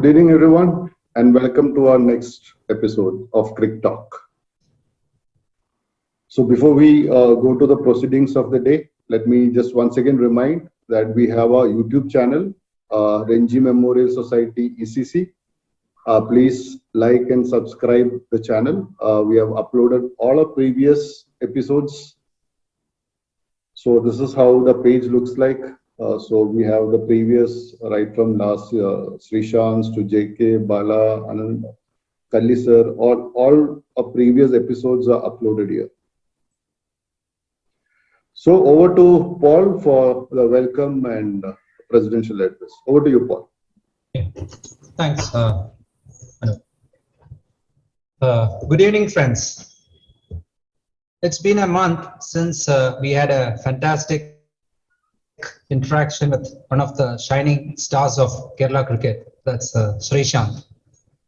evening, everyone, and welcome to our next episode of Crick Talk. So, before we go to the proceedings of the day, let me just once again remind that we have our YouTube channel, Renji Memorial Society ECC. Please like and subscribe the channel. We have uploaded all our previous episodes. So this is how the page looks like. So we have the previous, right from last Srishans to JK, Bala, Anand, Kalli sir, all our previous episodes are uploaded here. So over to Paul for the welcome and presidential address. Over to you, Paul. Okay. Thanks. Good evening, friends. It's been a month since we had a fantastic interaction with one of the shining stars of Kerala cricket, that's Srishant.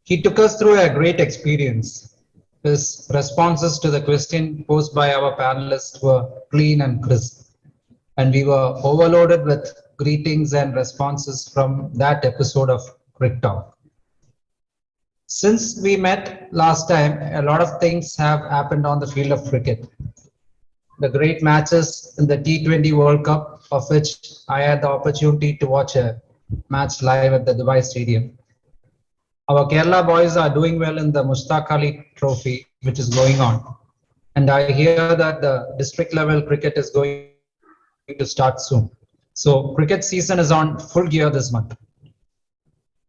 He took us through a great experience. His responses to the question posed by our panelists were clean and crisp, and we were overloaded with greetings and responses from that episode of Crick Talk. Since we met last time, a lot of things have happened on the field of cricket. The great matches in the T20 World Cup, of which I had the opportunity to watch a match live at the Dubai Stadium. Our Kerala boys are doing well in the Mushtaq Ali Trophy, which is going on. And I hear that the district level cricket is going to start soon. So cricket season is on full gear this month.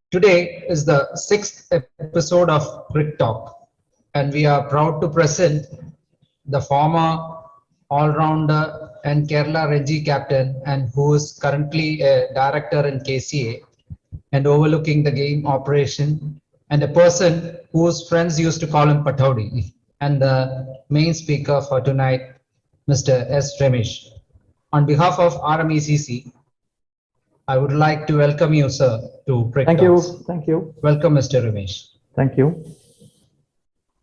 Today is the 6th episode of Crick Talk, and we are proud to present the former all-rounder and Kerala Renji captain, and who is currently a director in KCA and overlooking the game operation, and a person whose friends used to call him Pataudi, and the main speaker for tonight, Mr. S. Ramesh. On behalf of RMECC, I would like to welcome you, sir, to Crick Talks. Thank you. Welcome, Mr. Ramesh. Thank you.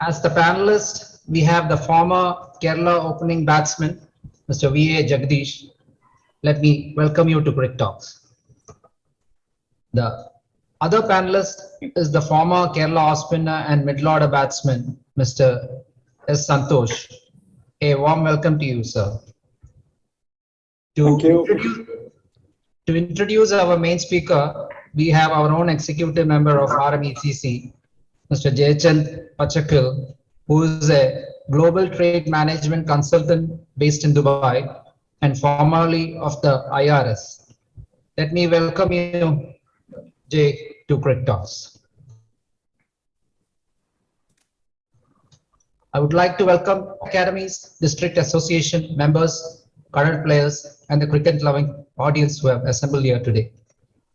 As the panelist, we have the former Kerala opening batsman, Mr. V.A. Jagdish. Let me welcome you to Crick Talks. The other panelist is the former Kerala off-spinner and middle-order batsman, Mr. S. Santosh. A warm welcome to you, sir. Thank you. To introduce our main speaker, we have our own executive member of RMECC, Mr. Jaychand Pachakil, who is a global trade management consultant based in Dubai and formerly of the IRS. Let me welcome you, Jay, to Crick Talks. I would like to welcome academies, district association members, current players, and the cricket-loving audience who have assembled here today.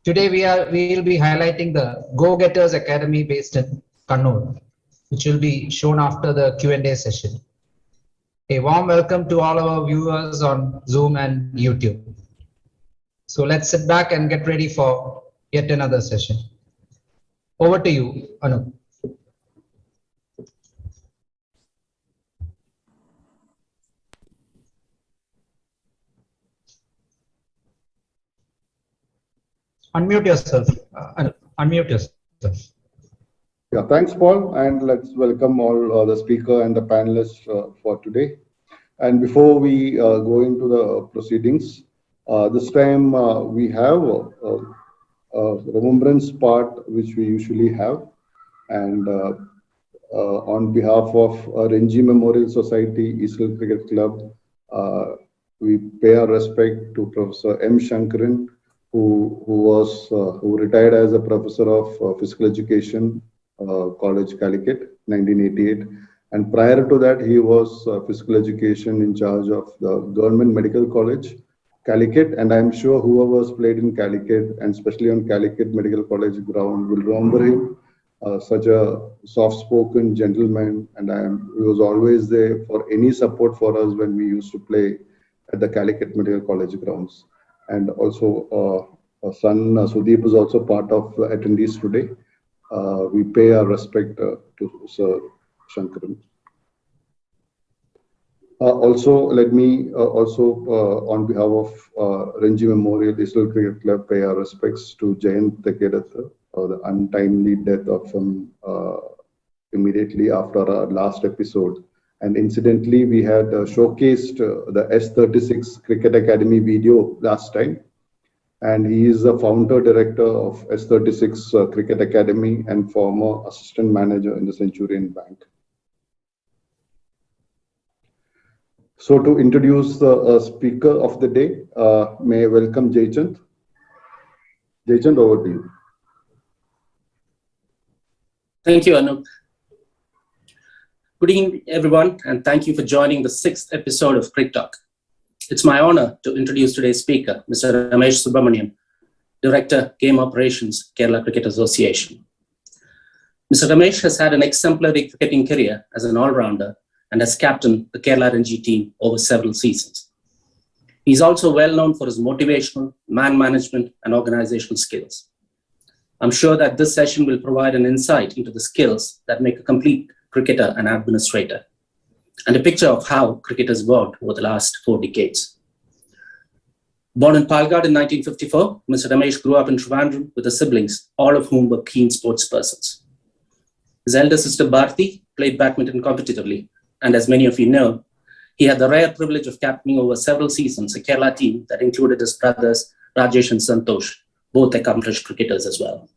Today we will be highlighting the Go Getters Academy based in Kannur, which will be shown after the Q&A session. A warm welcome to all our viewers on Zoom and YouTube. So let's sit back and get ready for yet another session. Over to you, Anup. Unmute yourself. Unmute yourself. Yeah, thanks, Paul, and let's welcome all the speaker and the panelists for today. And before we go into the proceedings, this time we have a remembrance part which we usually have, and on behalf of Renji Memorial Society, East Hill Cricket Club, we pay our respect to Professor M. Shankaran, who retired as a professor of physical education, College Calicut, 1988. And prior to that, he was physical education in charge of the Government Medical College, Calicut. And I'm sure whoever has played in Calicut, and especially on Calicut Medical College ground, will remember him. Such a soft-spoken gentleman, and he was always there for any support for us when we used to play at the Calicut Medical College grounds. And also, son Sudeep is also part of the attendees today. We pay our respect to Sir Shankaran. Also, let me on behalf of Renji Memorial East Hill Cricket Club, pay our respects to Jayant Tekedatha, the untimely death of him immediately after our last episode. And incidentally, we had showcased the S36 Cricket Academy video last time. And he is the founder director of S36 Cricket Academy and former assistant manager in the Centurion Bank. So to introduce the speaker of the day, may I welcome Jaychand. Jaychand, over to you. Thank you, Anup. Good evening, everyone, and thank you for joining the 6th episode of Cricket Talk. It's my honor to introduce today's speaker, Mr. Ramesh Subramaniam, Director, Game Operations, Kerala Cricket Association. Mr. Ramesh has had an exemplary cricketing career as an all-rounder and has captained the Kerala Ranji team over several seasons. He's also well known for his motivational, man management, and organizational skills. I'm sure that this session will provide an insight into the skills that make a complete cricketer and administrator, and a picture of how cricket has evolved over the last 4 decades. Born in Palgad in 1954, Mr. Ramesh grew up in Trivandrum with his siblings, all of whom were keen sports persons. His elder sister Bharti played badminton competitively, and as many of you know, he had the rare privilege of captaining over several seasons a Kerala team that included his brothers Rajesh and Santosh, both accomplished cricketers as well.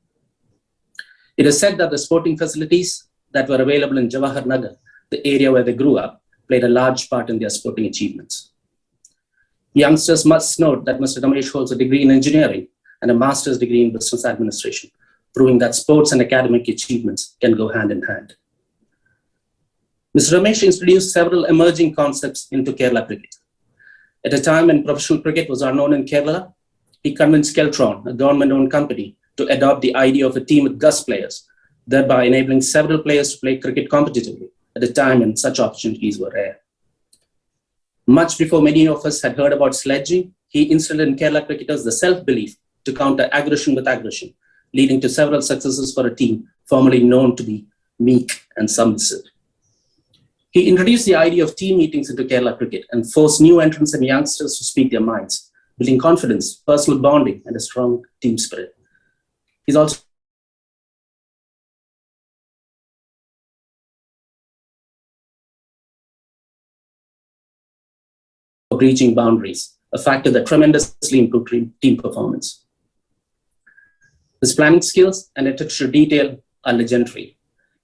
It is said that the sporting facilities that were available in Jawahar Nagar, the area where they grew up, played a large part in their sporting achievements. Youngsters must note that Mr. Ramesh holds a degree in engineering and a master's degree in business administration, proving that sports and academic achievements can go hand in hand. Mr. Ramesh introduced several emerging concepts into Kerala cricket. At a time when professional cricket was unknown in Kerala, he convinced Keltron, a government-owned company, to adopt the idea of a team with gust players, thereby enabling several players to play cricket competitively at a time when such opportunities were rare. Much before many of us had heard about sledging, he instilled in Kerala cricketers the self-belief to counter aggression with aggression, leading to several successes for a team formerly known to be meek and submissive. He introduced the idea of team meetings into Kerala cricket and forced new entrants and youngsters to speak their minds, building confidence, personal bonding, and a strong team spirit. He's also breaching boundaries, a factor that tremendously improved team performance. His planning skills and attention to detail are legendary.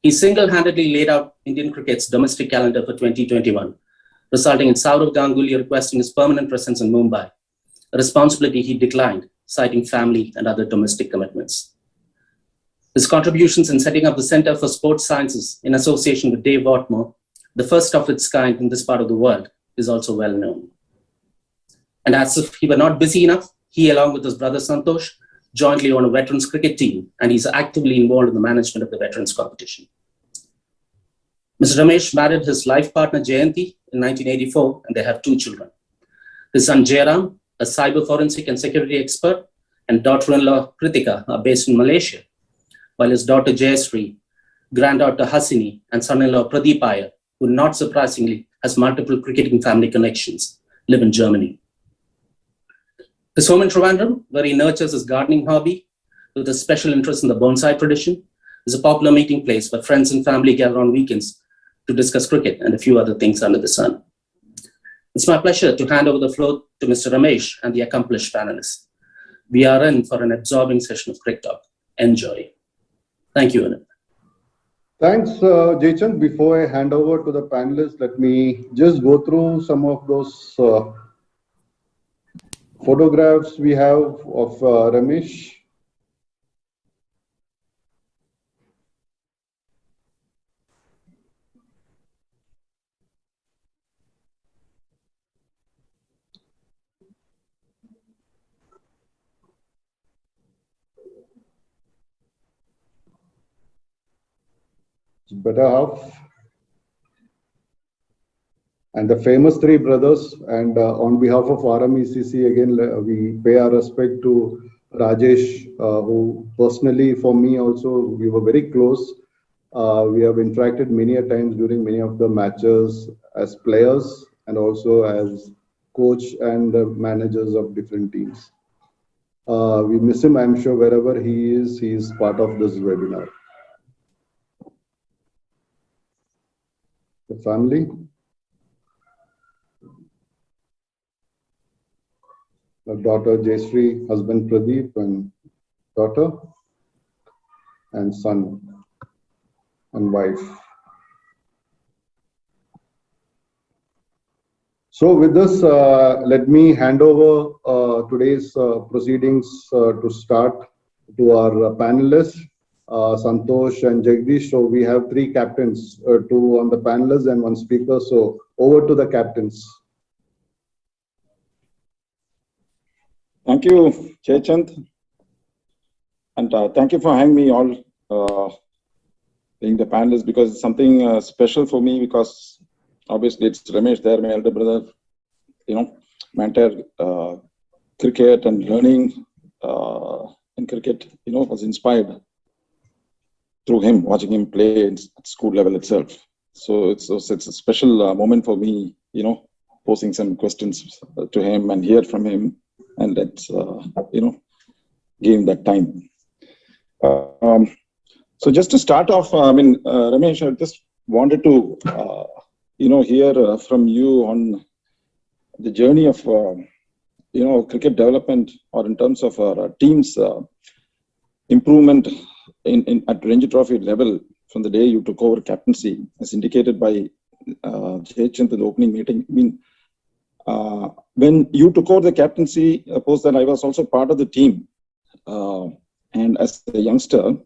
He single-handedly laid out Indian cricket's domestic calendar for 2021, resulting in Sourav Ganguly requesting his permanent presence in Mumbai, a responsibility he declined, citing family and other domestic commitments. His contributions in setting up the Center for Sports Sciences in association with Dave Whatmore, the first of its kind in this part of the world, is also well known. And as if he were not busy enough, he, along with his brother Santosh, jointly own a veterans cricket team, and he's actively involved in the management of the veterans competition. Mr. Ramesh married his life partner Jayanti in 1984, and they have 2 children. His son Jairam, a cyber forensic and security expert, and daughter-in-law Kritika are based in Malaysia, while his daughter Jayashree, granddaughter Hasini, and son-in-law Pradeep Iyer, who not surprisingly has multiple cricketing family connections, live in Germany. His home in Trivandrum, where he nurtures his gardening hobby with a special interest in the bonsai tradition, is a popular meeting place where friends and family gather on weekends to discuss cricket and a few other things under the sun. It's my pleasure to hand over the floor to Mr. Ramesh and the accomplished panelists. We are in for an absorbing session of Cricket Talk. Enjoy. Thank you, Anand. Thanks, Jaychand. Before I hand over to the panelists, let me just go through some of those photographs we have of Ramesh. Better half. And the famous 3 brothers, and on behalf of RMECC, again, we pay our respect to Rajesh, who personally, for me also, we were very close. We have interacted many a times during many of the matches as players and also as coach and managers of different teams. We miss him. I'm sure wherever he is part of this webinar. The family. The daughter Jayshree, husband Pradeep, and daughter, and son and wife. So with this, let me hand over today's proceedings to start to our panelists, Santosh and Jagdish. So we have three captains, two on the panelists and one speaker. So over to the captains. Thank you, Jaychand. And thank you for having me all being the panelist, because it's something special for me, because obviously it's Ramesh there, my elder brother, my entire cricket and learning in cricket, was inspired through him, watching him play at school level itself. So it's a special moment for me, posing some questions to him and hear from him, and let's, give him that time. So just to start off, Ramesh, I just wanted to, hear from you on the journey of, cricket development, or in terms of our team's improvement at Ranji Trophy level from the day you took over captaincy, as indicated by Jaychand in the opening meeting. When you took over the captaincy, post that I was also part of the team, and as a youngster.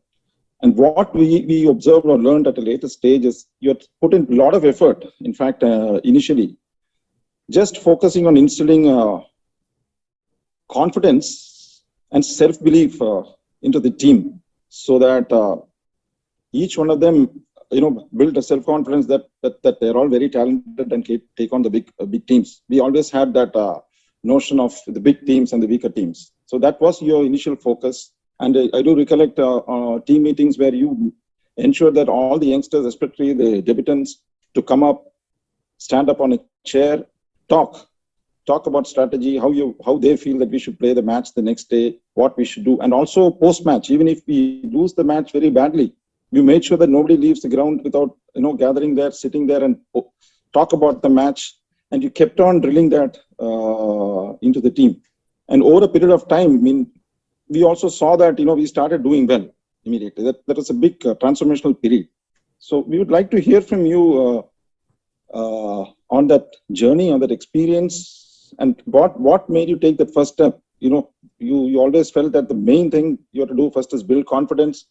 And what we observed or learned at a later stage is you had put in a lot of effort. In fact, initially, just focusing on instilling confidence and self-belief into the team, so that each one of them, built a self-confidence that they're all very talented and can take on the big teams. We always had that notion of the big teams and the weaker teams. So that was your initial focus. And I do recollect team meetings where you ensured that all the youngsters, especially the debutants, to come up, stand up on a chair, talk about strategy, how they feel that we should play the match the next day, what we should do. And also post-match, even if we lose the match very badly, you made sure that nobody leaves the ground without, gathering there, sitting there and talk about the match. And you kept on drilling that into the team. And over a period of time, we also saw that, we started doing well immediately. That was a big transformational period. So we would like to hear from you on that journey, on that experience, and what made you take that first step. You always felt that the main thing you have to do first is build confidence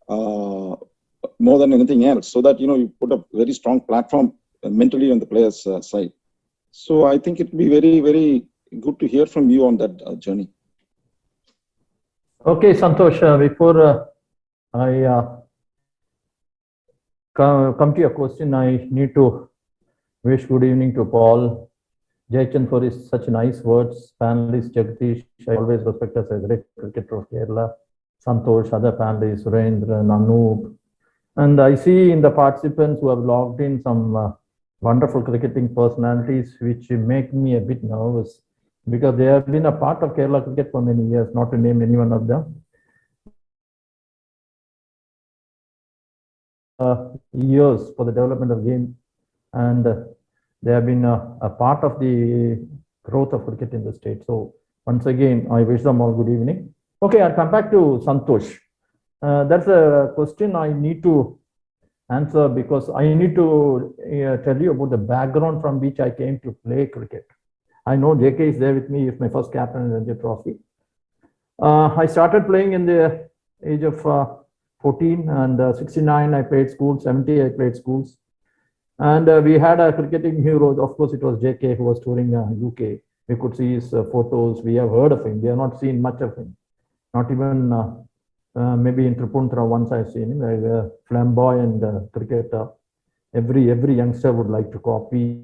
more than anything else, so that, you put a very strong platform mentally on the players' side. So I think it would be very, very good to hear from you on that journey. Okay, Santosh, before I come to your question, I need to wish good evening to Paul, Jaychand for his such nice words, panelists, Jagdish, I always respect as a great cricketer of Kerala, Santosh, other panelists, Surendra, Anoop. And I see in the participants who have logged in some wonderful cricketing personalities, which make me a bit nervous, because they have been a part of Kerala cricket for many years, not to name any one of them. Years for the development of game, and they have been a part of the growth of cricket in the state. So once again, I wish them all good evening. Okay, I'll come back to Santosh. That's a question I need to answer, because I need to tell you about the background from which I came to play cricket. I know JK is there with me, he's my first captain in Ranji Trophy. I started playing in the age of 14, and 69 I played schools, 70 I played schools. And we had a cricketing hero. Of course, it was JK, who was touring UK. We could see his photos. We have heard of him. We have not seen much of him. Not even maybe in Tripunthra once I've seen him. A flamboyant cricketer. Every youngster would like to copy.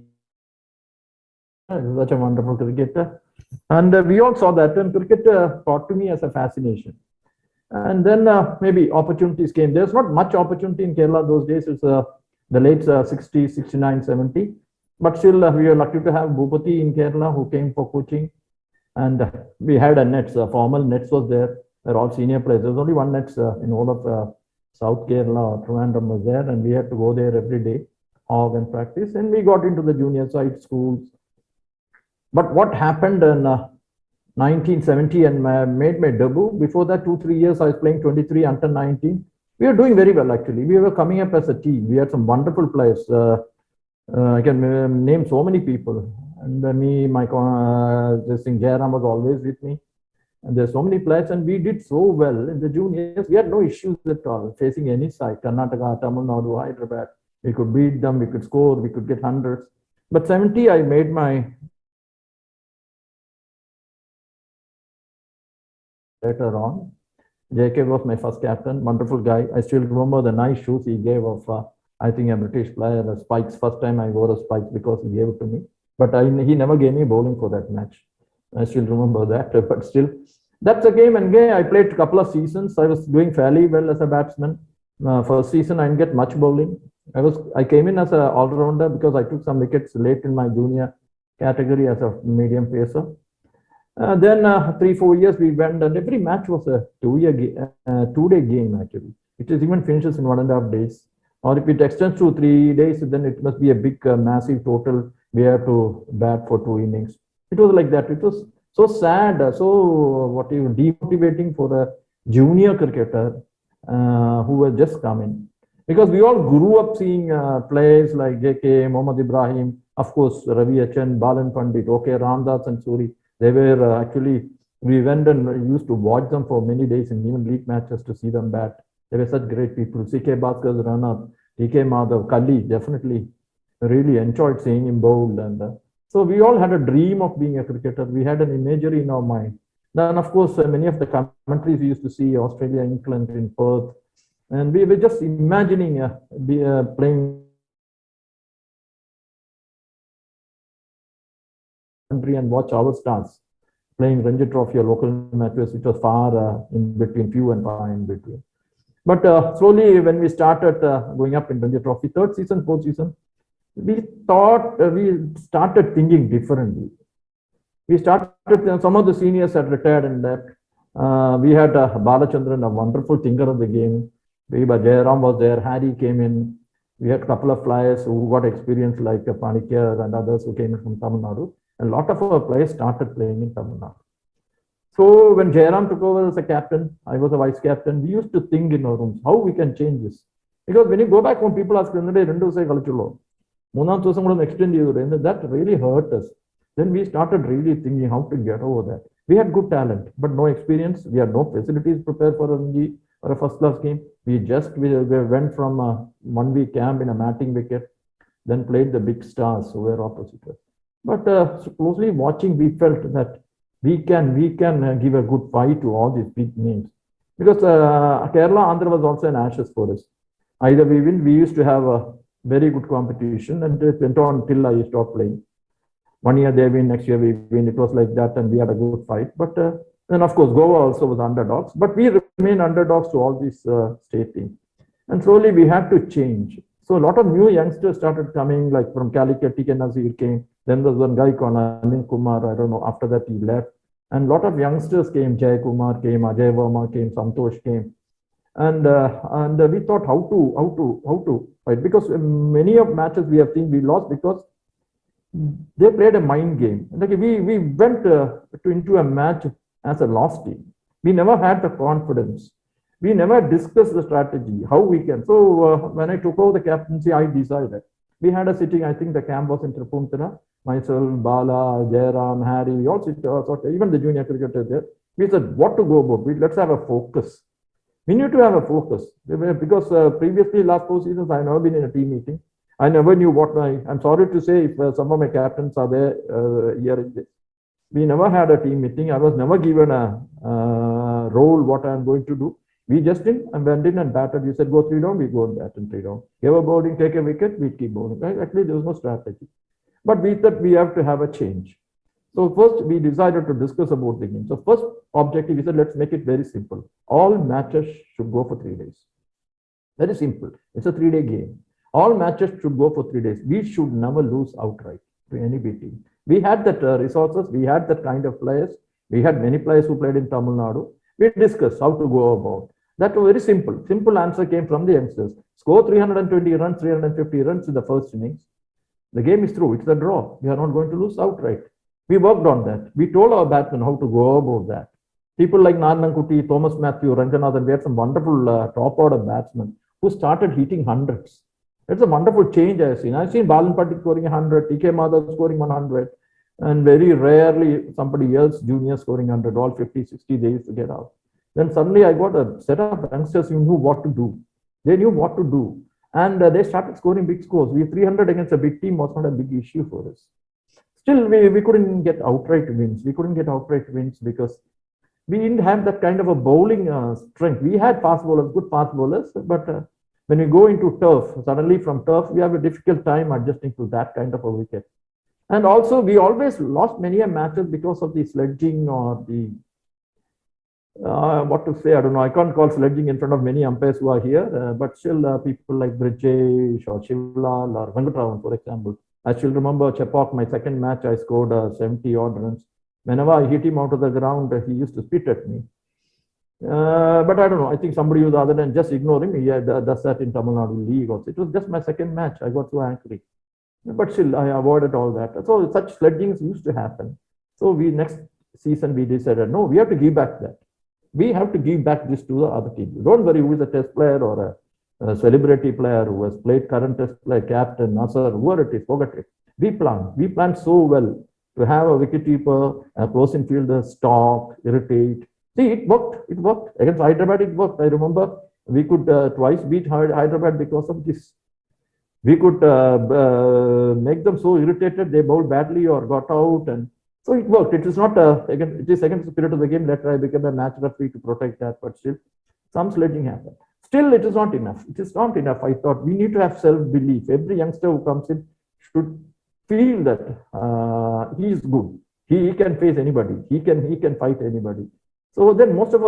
Such a wonderful cricketer. And we all saw that, and cricket taught to me as a fascination. And then maybe opportunities came. There's not much opportunity in Kerala those days. It's the late 60s, 69, 70. But still, we are lucky to have Bhupati in Kerala, who came for coaching. And we had a nets, formal nets was there. They're all senior players. There was only one nets in all of South Kerala, Trivandrum was there, and we had to go there every day, hog and practice. And we got into the junior side schools. But what happened in 1970 and made my debut. Before that, 2-3 years, I was playing 23 under 19. We were doing very well, actually. We were coming up as a team. We had some wonderful players. I can name so many people. And me, my this thing, Jairam was always with me. And there's so many players, and we did so well in the juniors. We had no issues at all facing any side. Karnataka, Tamil Nadu, Hyderabad. We could beat them, we could score, we could get hundreds. But 70, I made my later on. JK was my first captain, wonderful guy. I still remember the nice shoes he gave of, I think, a British player, the spikes. First time I wore a spikes because he gave it to me. But he never gave me bowling for that match. I still remember that, but still, that's a game. And I played a couple of seasons. I was doing fairly well as a batsman. First season, I didn't get much bowling. I came in as an all-rounder because I took some wickets late in my junior category as a medium pacer. Then 3-4 years we went, and every match was a 2-day game actually. It is even finishes in 1.5 days. Or if it extends to 3 days, then it must be a big, massive total. We have to bat for 2 innings. It was like that. It was so sad, so demotivating for a junior cricketer who was just coming. Because we all grew up seeing players like JK, Mohammad Ibrahim, of course, Ravi Achan, Balan Pandit, OK, Ramdas and Suri. They were actually, we went and used to watch them for many days in even league matches to see them bat. They were such great people. CK Bhaskar's run-up, TK Madhav, Kali, definitely really enjoyed seeing him bowl. And so we all had a dream of being a cricketer. We had an imagery in our mind. Then, of course, many of the commentaries we used to see Australia, England in Perth. And we were just imagining playing country and watch our stars playing Ranji Trophy or local matches. It was far in between, few and far in between. But slowly, when we started going up in Ranji Trophy, 3rd season, 4th season, we thought we started thinking differently. We started, some of the seniors had retired and left. We had Balachandran, a wonderful thinker of the game. Jairam was there, Harry came in. We had a couple of players who got experience like Panikkar and others who came in from Tamil Nadu. A lot of our players started playing in Tamil Nadu. So when Jairam took over as a captain, I was a vice captain, we used to think in our rooms, how we can change this. Because when you go back home, people ask, that really hurt us. Then we started really thinking how to get over that. We had good talent, but no experience. We had no facilities prepared for Ranji or a first-class game. We went from a 1-week camp in a matting wicket, then played the big stars who were opposite us. But closely watching, we felt that we can give a good fight to all these big names. Because Kerala, Andhra was also an ashes for us. Either we win, we used to have a very good competition, and it went on till I stopped playing. 1 year they win, next year we win. It was like that, and we had a good fight. But then, of course, Goa also was underdogs. But we remain underdogs to all these state teams. And slowly we had to change. So a lot of new youngsters started coming, like from Calicut, TK Nazir came. Then there was one guy called Anil Kumar. I don't know. After that, he left. And a lot of youngsters came. Jay Kumar came, Ajay Verma came, Santosh came. And we thought how to fight. Because many of matches we have seen, we lost because they played a mind game. Like we went into a match as a lost team. We never had the confidence. We never discussed the strategy, how we can. So when I took over the captaincy, I decided. We had a sitting, I think the camp was in Tripunthura. Myself, Bala, Jairam, Harry, we all sit, even the junior cricketers there. We said, what to go about? Let's have a focus. We need to have a focus. Because previously, last 4 seasons, I've never been in a team meeting. I never knew what I'm sorry to say if some of my captains are there here in this. We never had a team meeting. I was never given a role, what I'm going to do. We just went in and batted. You said, go 3 down, we go and bat and 3 down. Give a bowling, take a wicket, we keep bowling. Right? Actually, there was no strategy. But we thought we have to have a change. So first, we decided to discuss about the game. So first objective, we said, let's make it very simple. All matches should go for 3 days. Very simple. It's a 3-day game. All matches should go for 3 days. We should never lose outright to any team. We had that resources, we had that kind of players. We had many players who played in Tamil Nadu. We discussed how to go about. That was very simple. Simple answer came from the youngsters. Score 320 runs, 350 runs in the first innings. The game is through. It's a draw. We are not going to lose outright. We worked on that. We told our batsmen how to go about that. People like Narnankuti, Thomas Matthew, Ranganathan, we had some wonderful top order batsmen who started hitting hundreds. It's a wonderful change I've seen. I've seen Balan Patik scoring 100, TK Madhav scoring 100, and very rarely somebody else, junior, scoring 100, all 50, 60 days to get out. Then suddenly I got a set of youngsters who knew what to do. They knew what to do. And they started scoring big scores. We 300 against a big team was not a big issue for us. Still, we couldn't get outright wins. We couldn't get outright wins because we didn't have that kind of a bowling strength. We had fast bowlers, good fast bowlers, but when we go into turf, suddenly from turf, we have a difficult time adjusting to that kind of a wicket. And also, we always lost many matches because of the sledging or the, what to say, I don't know, I can't call sledging in front of many umpires who are here, but still people like Brijesh or Shivlal or Venkatraman, for example. I still remember Chepak, my second match, I scored 70 odd runs. Whenever I hit him out of the ground, he used to spit at me. But I don't know, I think somebody was other than just ignore him. He does that in Tamil Nadu League also. It was just my second match. I got so angry. But still, I avoided all that. So such sledgings used to happen. So next season, we decided, no, we have to give back that. We have to give back this to the other team. Don't worry who is a test player or a celebrity player who has played current test player, captain, Nasser, whoever it is, forget it. We planned so well to have a wicketkeeper, a close-in fielder, stalk, irritate. See, it worked. It worked. Against Hyderabad, it worked. I remember we could twice beat Hyderabad because of this. We could make them so irritated, they bowled badly or got out. And so it worked. It is not, again, it is against the spirit of the game. Later, I became a match referee to protect that. But still, some sledging happened. Still, it is not enough. It is not enough. I thought we need to have self-belief. Every youngster who comes in should feel that he is good. He can face anybody. He can fight anybody. So then most of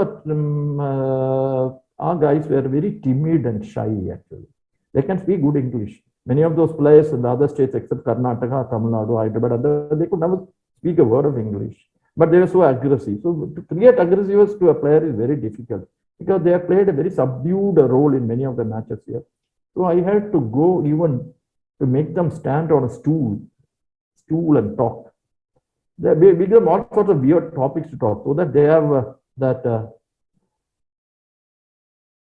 our guys were very timid and shy actually. They can speak good English. Many of those players in the other states except Karnataka, Tamil Nadu, Hyderabad, they could never speak a word of English. But they were so aggressive. So to create aggressiveness to a player is very difficult because they have played a very subdued role in many of the matches here. So I had to go even to make them stand on a stool and talk. We give them all sorts of weird topics to talk so that they have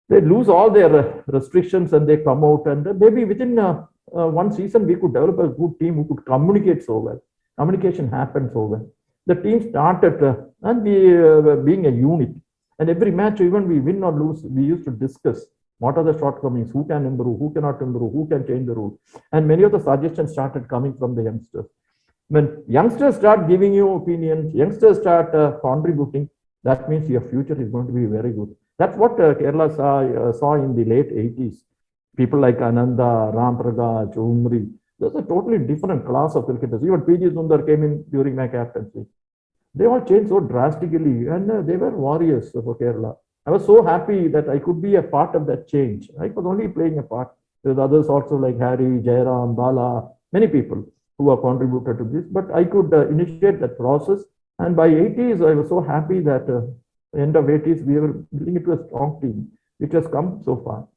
they lose all their restrictions and they come out, and maybe within one season we could develop a good team who could communicate so well. Communication happened so well. The team started and we being a unit, and every match, even we win or lose, we used to discuss what are the shortcomings, who can improve, who cannot improve, who can change the rule, and many of the suggestions started coming from the youngsters. When youngsters start giving you opinions, youngsters start contributing, that means your future is going to be very good. That's what Kerala saw in the late 80s. People like Ananda, Ram Prakash, Umri, there's a totally different class of cricketers. Even PG Sundar came in during my captaincy. They all changed so drastically and they were warriors for Kerala. I was so happy that I could be a part of that change. I was only playing a part. There's others also like Harry, Jairam, Bala, many people who have contributed to this, but I could initiate that process. And by 80s, I was so happy that end of 80s, we were building into a strong team, which has come so far.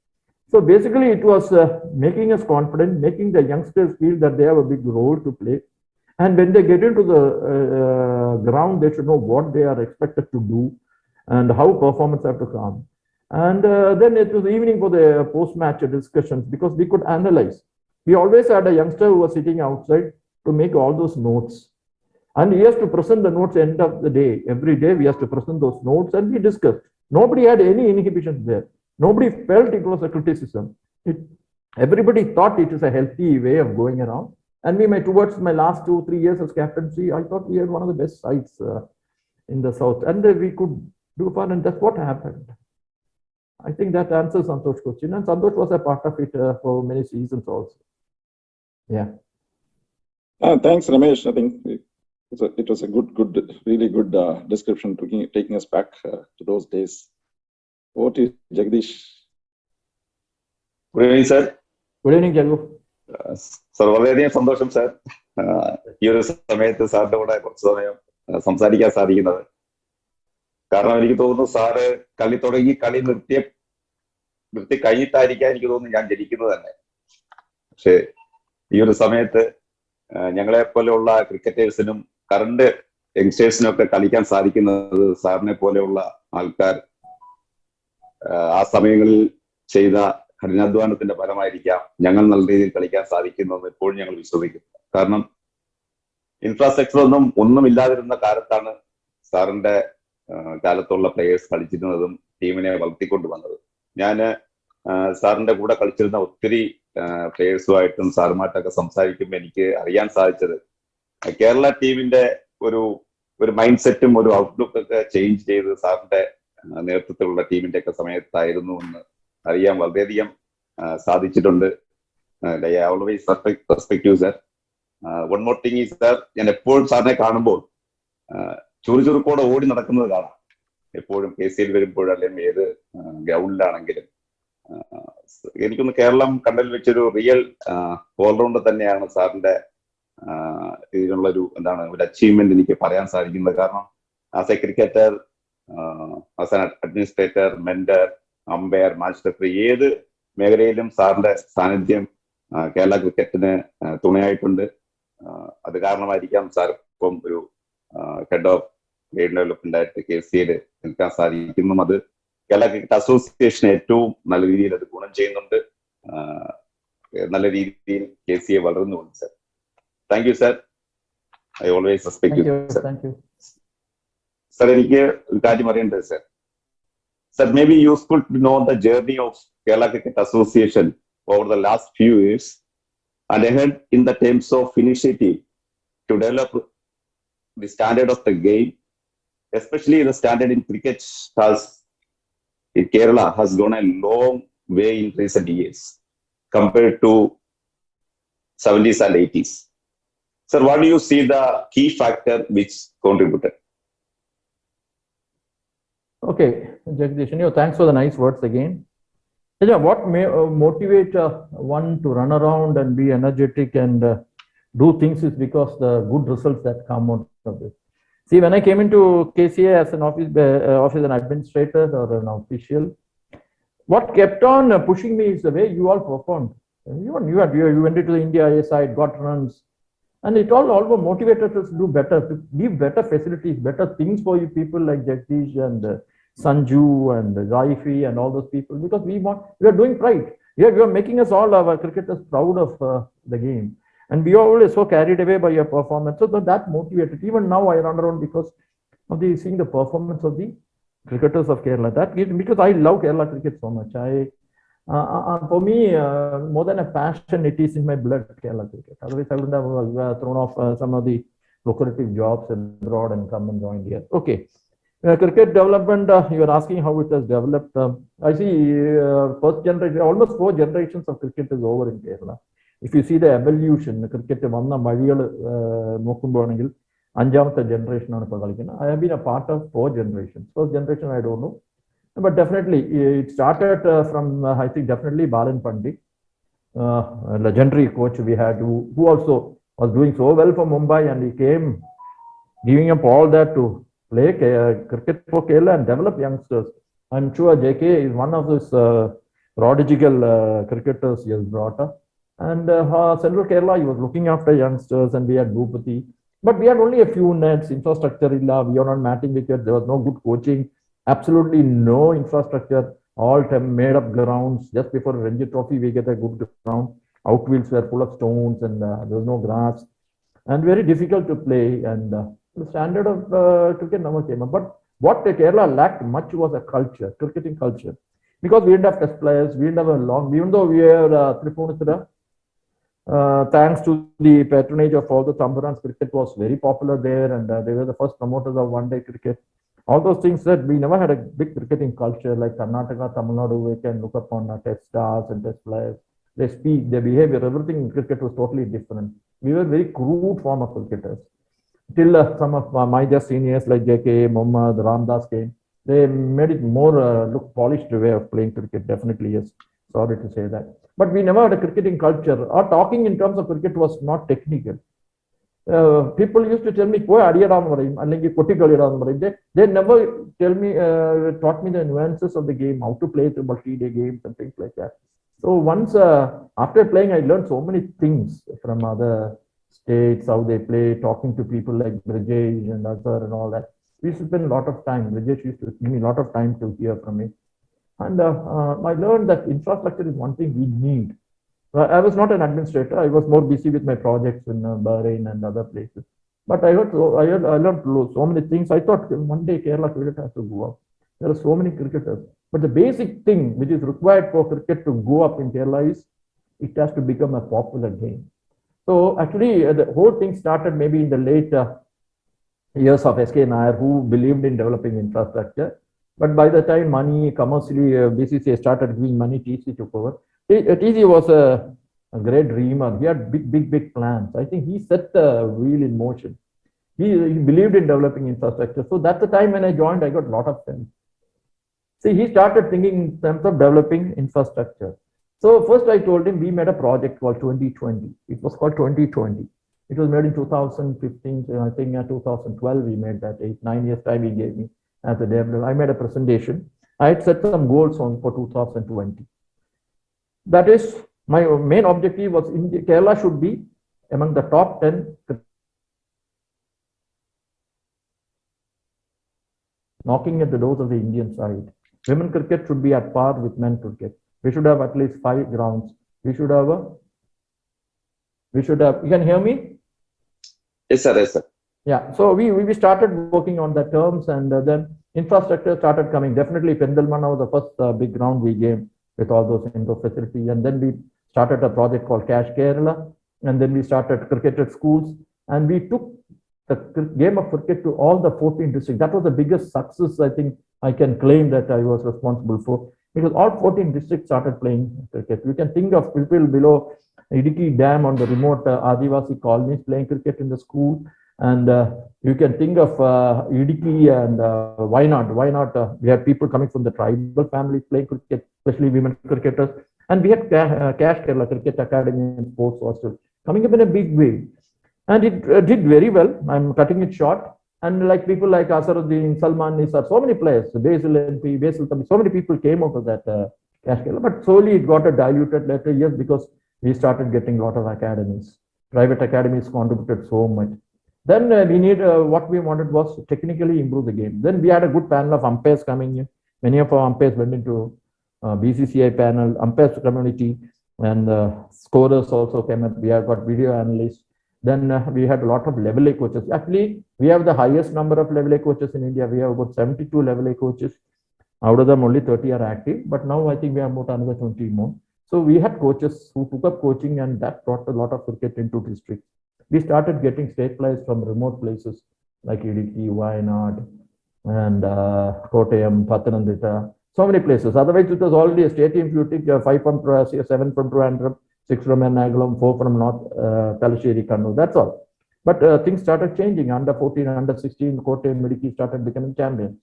So basically, it was making us confident, making the youngsters feel that they have a big role to play. And when they get into the ground, they should know what they are expected to do and how performance have to come. And then it was evening for the post-match discussions because we could analyze. We always had a youngster who was sitting outside to make all those notes. And he has to present the notes end of the day. Every day we have to present those notes and we discussed. Nobody had any inhibitions there. Nobody felt it was a criticism. Everybody thought it is a healthy way of going around. And towards my last 2-3 years as captaincy, I thought we had one of the best sides in the south. And we could do fun, and that's what happened. I think that answers Santosh's question. And Santosh was a part of it for many seasons also. Yeah. Thanks, Ramesh. I think it was a really good description, taking us back to those days. Over to you, Jagdish. Good evening, sir. Good evening, Jagu. Sir, വളരെയധികം സന്തോഷം, sir. ഈ ഒരു സമയത്ത് സാറിന്റെ കൂടെ കുറച്ച് സമയം സംസാരിക്കാൻ സാധിക്കുന്നത്. കാരണം എനിക്ക് തോന്നുന്നു സാറ് കളി തുടങ്ങി കളി നിർത്തി കഴിഞ്ഞിട്ടായിരിക്കാം എനിക്ക് തോന്നുന്നു ഞാൻ ജനിക്കുന്നത് തന്നെ. പക്ഷെ ഈ ഒരു സമയത്ത് ഞങ്ങളെ പോലെയുള്ള ക്രിക്കറ്റേഴ്സിനും കറണ്ട് യങ്സ്റ്റേഴ്സിനും ഒക്കെ കളിക്കാൻ സാധിക്കുന്നത് സാറിനെ പോലെയുള്ള ആൾക്കാർ ആ സമയങ്ങളിൽ ചെയ്ത കഠിനാധ്വാനത്തിന്റെ ഫലമായിരിക്കാം ഞങ്ങൾ നല്ല രീതിയിൽ കളിക്കാൻ സാധിക്കുന്നതെന്ന് എപ്പോഴും ഞങ്ങൾ വിശ്വസിക്കുന്നു. കാരണം ഇൻഫ്രാസ്ട്രക്ചർ ഒന്നും ഇല്ലാതിരുന്ന കാലത്താണ് സാറിന്റെ കാലത്തുള്ള പ്ലേയേഴ്സ് കളിച്ചിരുന്നതും ടീമിനെ വളർത്തിക്കൊണ്ടുവന്നത്. ഞാന് സാറിന്റെ കൂടെ കളിച്ചിരുന്ന ഒത്തിരി പ്ലേയേഴ്സുമായിട്ടും സാറുമായിട്ടൊക്കെ സംസാരിക്കുമ്പോൾ എനിക്ക് അറിയാൻ സാധിച്ചത് കേരള ടീമിന്റെ ഒരു മൈൻഡ് സെറ്റും ഒരു ഔട്ട്ലുക്ക് ഒക്കെ ചേഞ്ച് ചെയ്ത് സാറിന്റെ നേതൃത്വത്തിലുള്ള ടീമിന്റെ ഒക്കെ സമയത്തായിരുന്നു എന്ന് അറിയാൻ വളരെയധികം സാധിച്ചിട്ടുണ്ട്. I always respect you sir. One more thing is sir, ഞാൻ എപ്പോഴും സാറിനെ കാണുമ്പോൾ ചുറുചുറുക്കോടെ ഓടി നടക്കുന്നത് കാണാം. എപ്പോഴും KCL വരുമ്പോഴും അല്ലെങ്കിൽ ഏത് ഗ്രൗണ്ടിലാണെങ്കിലും എനിക്കൊന്ന് കേരളം കണ്ടതിൽ വെച്ചൊരു റിയൽ ഓൾറൗണ്ടർ തന്നെയാണ് സാറിന്റെ ഇതിനുള്ള ഒരു അച്ചീവ്മെന്റ് എനിക്ക് പറയാൻ സാധിക്കുന്നത്. കാരണം as A cricketer, as an administrator, mentor, umpire, match referee, ഏത് മേഖലയിലും സാറിന്റെ സാന്നിധ്യം കേരള ക്രിക്കറ്റിന് തുണയായിട്ടുണ്ട്. അത് കാരണമായിരിക്കാം സാർ ഇപ്പം ഒരു ഹെഡ് ഓഫ് ഗെയിം ഡെവലപ്മെന്റ് ആയിട്ട് KCL നിൽക്കാൻ സാധിക്കുന്നു. അത് കേരള ക്രിക്കറ്റ് അസോസിയേഷൻ ഏറ്റവും നല്ല രീതിയിൽ അത് ഗുണം ചെയ്യുന്നുണ്ട്. നല്ല രീതിയിൽ KCL വളർന്നുകൊണ്ട് sir. Thank you sir. I always respect you sir. Sir, എനിക്ക് ഒരു കാര്യം അറിയേണ്ടത് sir. Sir, may be useful to know the journey of Kerala Cricket Association over the last few years and ahead in the terms of initiative to develop the standard of the game, especially the standard in cricket in Kerala has gone a long way in recent years compared to 70s and 80s. Sir, what do you see the key factor which contributed? Okay, Jagdish, thanks for the nice words again. Yeah, what may motivate one to run around and be energetic and do things is because the good results that come out of this. See, when I came into KCA as an office an administrator or an official, what kept on pushing me is the way you all performed. You went into the India side, got runs, and it all motivated us to do better, to give better facilities, better things for you people like Jagdish and Sanju and Zaifi and all those people, because we are doing pride. Yeah, you are making us all our cricketers proud of the game, and we are always so carried away by your performance. So that motivated. Even now I run around because of seeing the performance of the cricketers of Kerala. That gives, because I love Kerala cricket so much. For me, more than a passion, it is in my blood, Kerala cricket. Otherwise, I wouldn't have thrown off some of the lucrative jobs abroad and come and join here. Okay. Cricket development, you are asking how it has developed. I see first generation, almost 4 generations of cricket is over in Kerala. If you see the evolution, cricket vanna mazhiyal nokkumbonenkil anjamathe generation aanu ipo kalikkunna. I have been a part of 4 generations. First generation I don't know, but definitely it started from I think definitely Balan Pandit, legendary coach we had, who also was doing so well for Mumbai, and he came giving up all that to play cricket for Kerala and develop youngsters. I'm sure JK is one of those prodigal cricketers he has brought up. And Central Kerala, he was looking after youngsters, and we had Bhupati. But we had only a few nets, infrastructure illa, we are not matching wickets, there was no good coaching, absolutely no infrastructure, all made up grounds. Just before Ranji Trophy, we get a good ground. Outfields were full of stones and there was no grass, and very difficult to play. And the standard of cricket never came up. But what Kerala lacked much was a culture, cricketing culture, because we didn't have test players, we didn't have a long, even though we are Tripunithura, thanks to the patronage of all the Tamburans, cricket was very popular there, and they were the first promoters of one-day cricket. All those things said, we never had a big cricketing culture like Karnataka, Tamil Nadu. We can look upon test stars and test players. They speak, their behavior, everything in cricket was totally different. We were very crude form of cricketers. Till some of my just seniors like JK, Mohammad, Ramdas came, they made it more look polished way of playing cricket. Definitely, yes. Sorry to say that. But we never had a cricketing culture. Our talking in terms of cricket was not technical. people used to tell me, "Koi adiyadan parayum, allengi kotti kaliyadan parayum." They never tell me, taught me the nuances of the game, how to play the multi-day games and things like that. So once after playing, I learned so many things from other states, how they play, talking to people like Brajesh and Azhar and all that. We used to spend a lot of time. Brajesh used to give me a lot of time to hear from me. And I learned that infrastructure is one thing we need. I was not an administrator. I was more busy with my projects in Bahrain and other places. But I learned so many things. I thought one day Kerala cricket has to go up. There are so many cricketers. But the basic thing which is required for cricket to go up in Kerala is it has to become a popular game. So actually, the whole thing started maybe in the late years of SK Nair, who believed in developing infrastructure. But by the time money commercially, BCCI started giving money, TC took over. TC was a great dreamer. He had big plans. I think he set the wheel in motion. He believed in developing infrastructure. So that's the time when I joined, I got a lot of sense. See, he started thinking in terms of developing infrastructure. So first I told him we made a project called 2020. It was called 2020. It was made in 2015. I think in 2012 we made that. 8-9 years time he gave me as a developer. I made a presentation. I had set some goals for 2020. That is, my main objective was Kerala should be among the top 10 knocking at the doors of the Indian side. Women cricket should be at par with men cricket. We should have at least 5 grounds. We should have, you can hear me? Yes, sir. Yes, sir. Yeah, so we started working on the terms, and then infrastructure started coming. Definitely Pendalmana was the first big ground we gave with all those indoor facilities. And then we started a project called Cash Kerala. And then we started cricket at schools. And we took the game of cricket to all the 14 districts. That was the biggest success I think I can claim that I was responsible for, because all 14 districts started playing cricket. You can think of people below Idiki Dam on the remote Adivasi colonies playing cricket in the school. And you can think of Idiki and why not? We had people coming from the tribal families playing cricket, especially women cricketers. And we had Cash Kerala Cricket Academy and Sports Hostel coming up in a big way. And it did very well. I'm cutting it short. And like people like Asaruddin, Salman Nisar, so many players, Basil MP, Basil Tami, so many people came out of that Cash Kerala. But slowly it got a diluted later years because we started getting a lot of academies. Private academies contributed so much. Then we need, what we wanted was to technically improve the game. Then we had a good panel of umpires coming in. Many of our umpires went into BCCI panel, umpires community, and scorers also came up. We have got video analysts. Then we had a lot of level A coaches. Actually, we have the highest number of level A coaches in India. We have about 72 level A coaches. Out of them, only 30 are active. But now I think we have about another 20 more. So we had coaches who took up coaching, and that brought a lot of cricket into districts. We started getting state players from remote places like Idiki, Wayanad, and Kottayam, Pathanamthitta, so many places. Otherwise, it was already a state team. If you take 5 from 7 from Trivandrum, 6 from Ernakulam, 4 from North Talasheri, Kannur, that's all. But things started changing. Under 14, under 16, Kottayam, Idiki started becoming champions.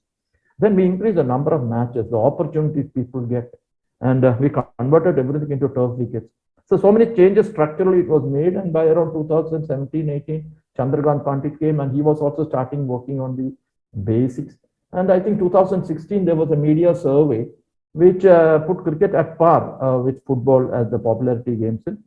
Then we increased the number of matches, the opportunities people get, and we converted everything into turf wickets. So many changes structurally it was made, and by around 2017-18, Chandrakant Pandit came, and he was also starting working on the basics. And I think 2016 there was a media survey which put cricket at par with football as the popularity games in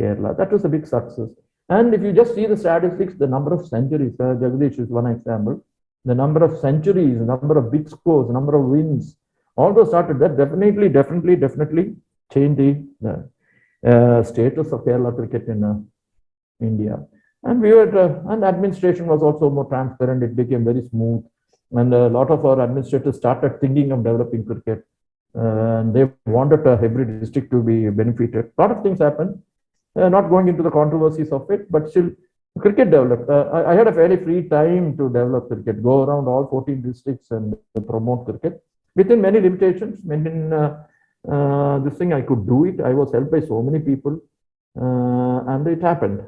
Kerala. That was a big success. And if you just see the statistics, the number of centuries, Jagdish is one example, the number of centuries, number of big scores, number of wins, all those started. That definitely changed the status of Kerala cricket in India. And we were, and administration was also more transparent. It became very smooth, and a lot of our administrators started thinking of developing cricket. And they wanted every district to be benefited. A lot of things happened. Not going into the controversies of it, but still, cricket developed. I had a fairly free time to develop cricket, go around all 14 districts and promote cricket within many limitations. Within this thing, I could do it. I was helped by so many people, and it happened.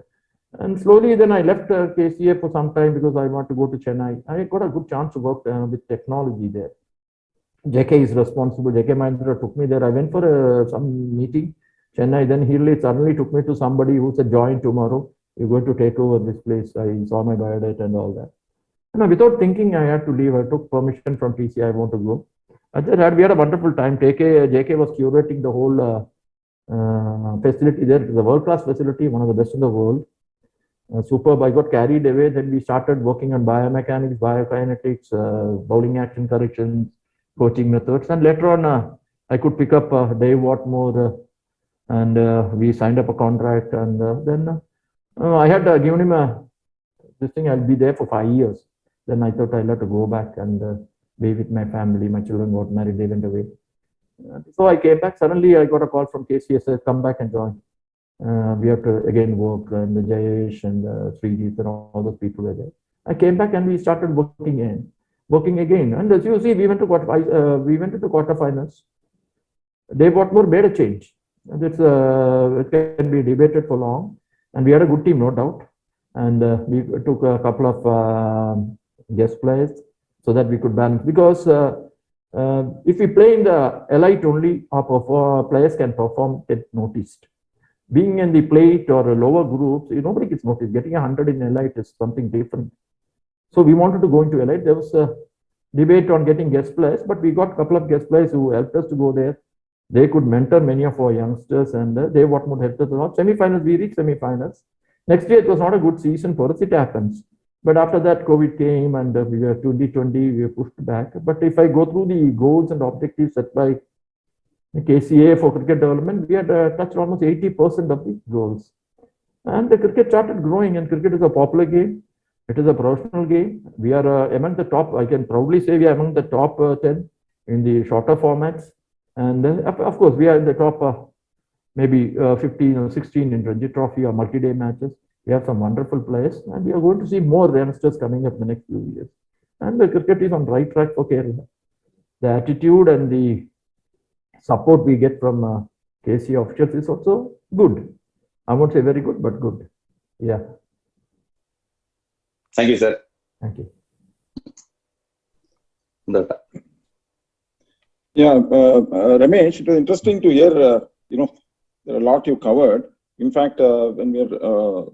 And slowly, then I left KCA for some time because I want to go to Chennai. I got a good chance to work with technology there. JK is responsible. JK Mahindra took me there. I went for some meeting, Chennai. Then he suddenly took me to somebody who said, join tomorrow. you're going to take over this place. I saw my biodata and all that. And without thinking, I had to leave. I took permission from TC. I want to go. We had a wonderful time. JK was curating the whole facility there. It is a world-class facility, one of the best in the world. Superb. I got carried away. Then we started working on biomechanics, biokinetics, bowling action corrections, coaching methods. And later on, I could pick up Dave Watmore, and we signed up a contract. And then I had given him this thing. I'll be there for 5 years. Then I thought I'll have to go back and be with my family. My children got married. They went away. So I came back. Suddenly, I got a call from KCS. Said, come back and join. We have to again work, and the Jayesh and Sridhar and all those people were there. I came back and we started working again. And as you see, we went to the quarterfinals. Dave Watmore made a change. And it can be debated for long. And we had a good team, no doubt. And we took a couple of guest players so that we could balance. Because if we play in the elite only, our players can perform, get noticed. Being in the plate or lower groups, nobody gets noticed. Getting 100 in elite is something different. So we wanted to go into elite. There was a debate on getting guest players, but we got a couple of guest players who helped us to go there. They could mentor many of our youngsters, and Dave Watmore helped us a lot. Semi-finals, we reached semi-finals. Next year, it was not a good season for us. It happens. But after that, COVID came, and we were 2020, we were pushed back. But if I go through the goals and objectives set by KCA for cricket development, we had touched almost 80% of the goals. And the cricket started growing, and cricket is a popular game. It is a professional game. We are among the top, I can proudly say we are among the top 10 in the shorter formats. And of course, we are in the top maybe 15 or 16 in Ranji Trophy or multi-day matches. We have some wonderful players, and we are going to see more youngsters coming up in the next few years. And the cricket is on the right track for Kerala. The attitude and the support we get from KCA officials is also good. I won't say very good, but good. Yeah. Thank you, sir. Thank you. Yeah, Ramesh, it was interesting to hear, there are a lot you covered. In fact, when we are,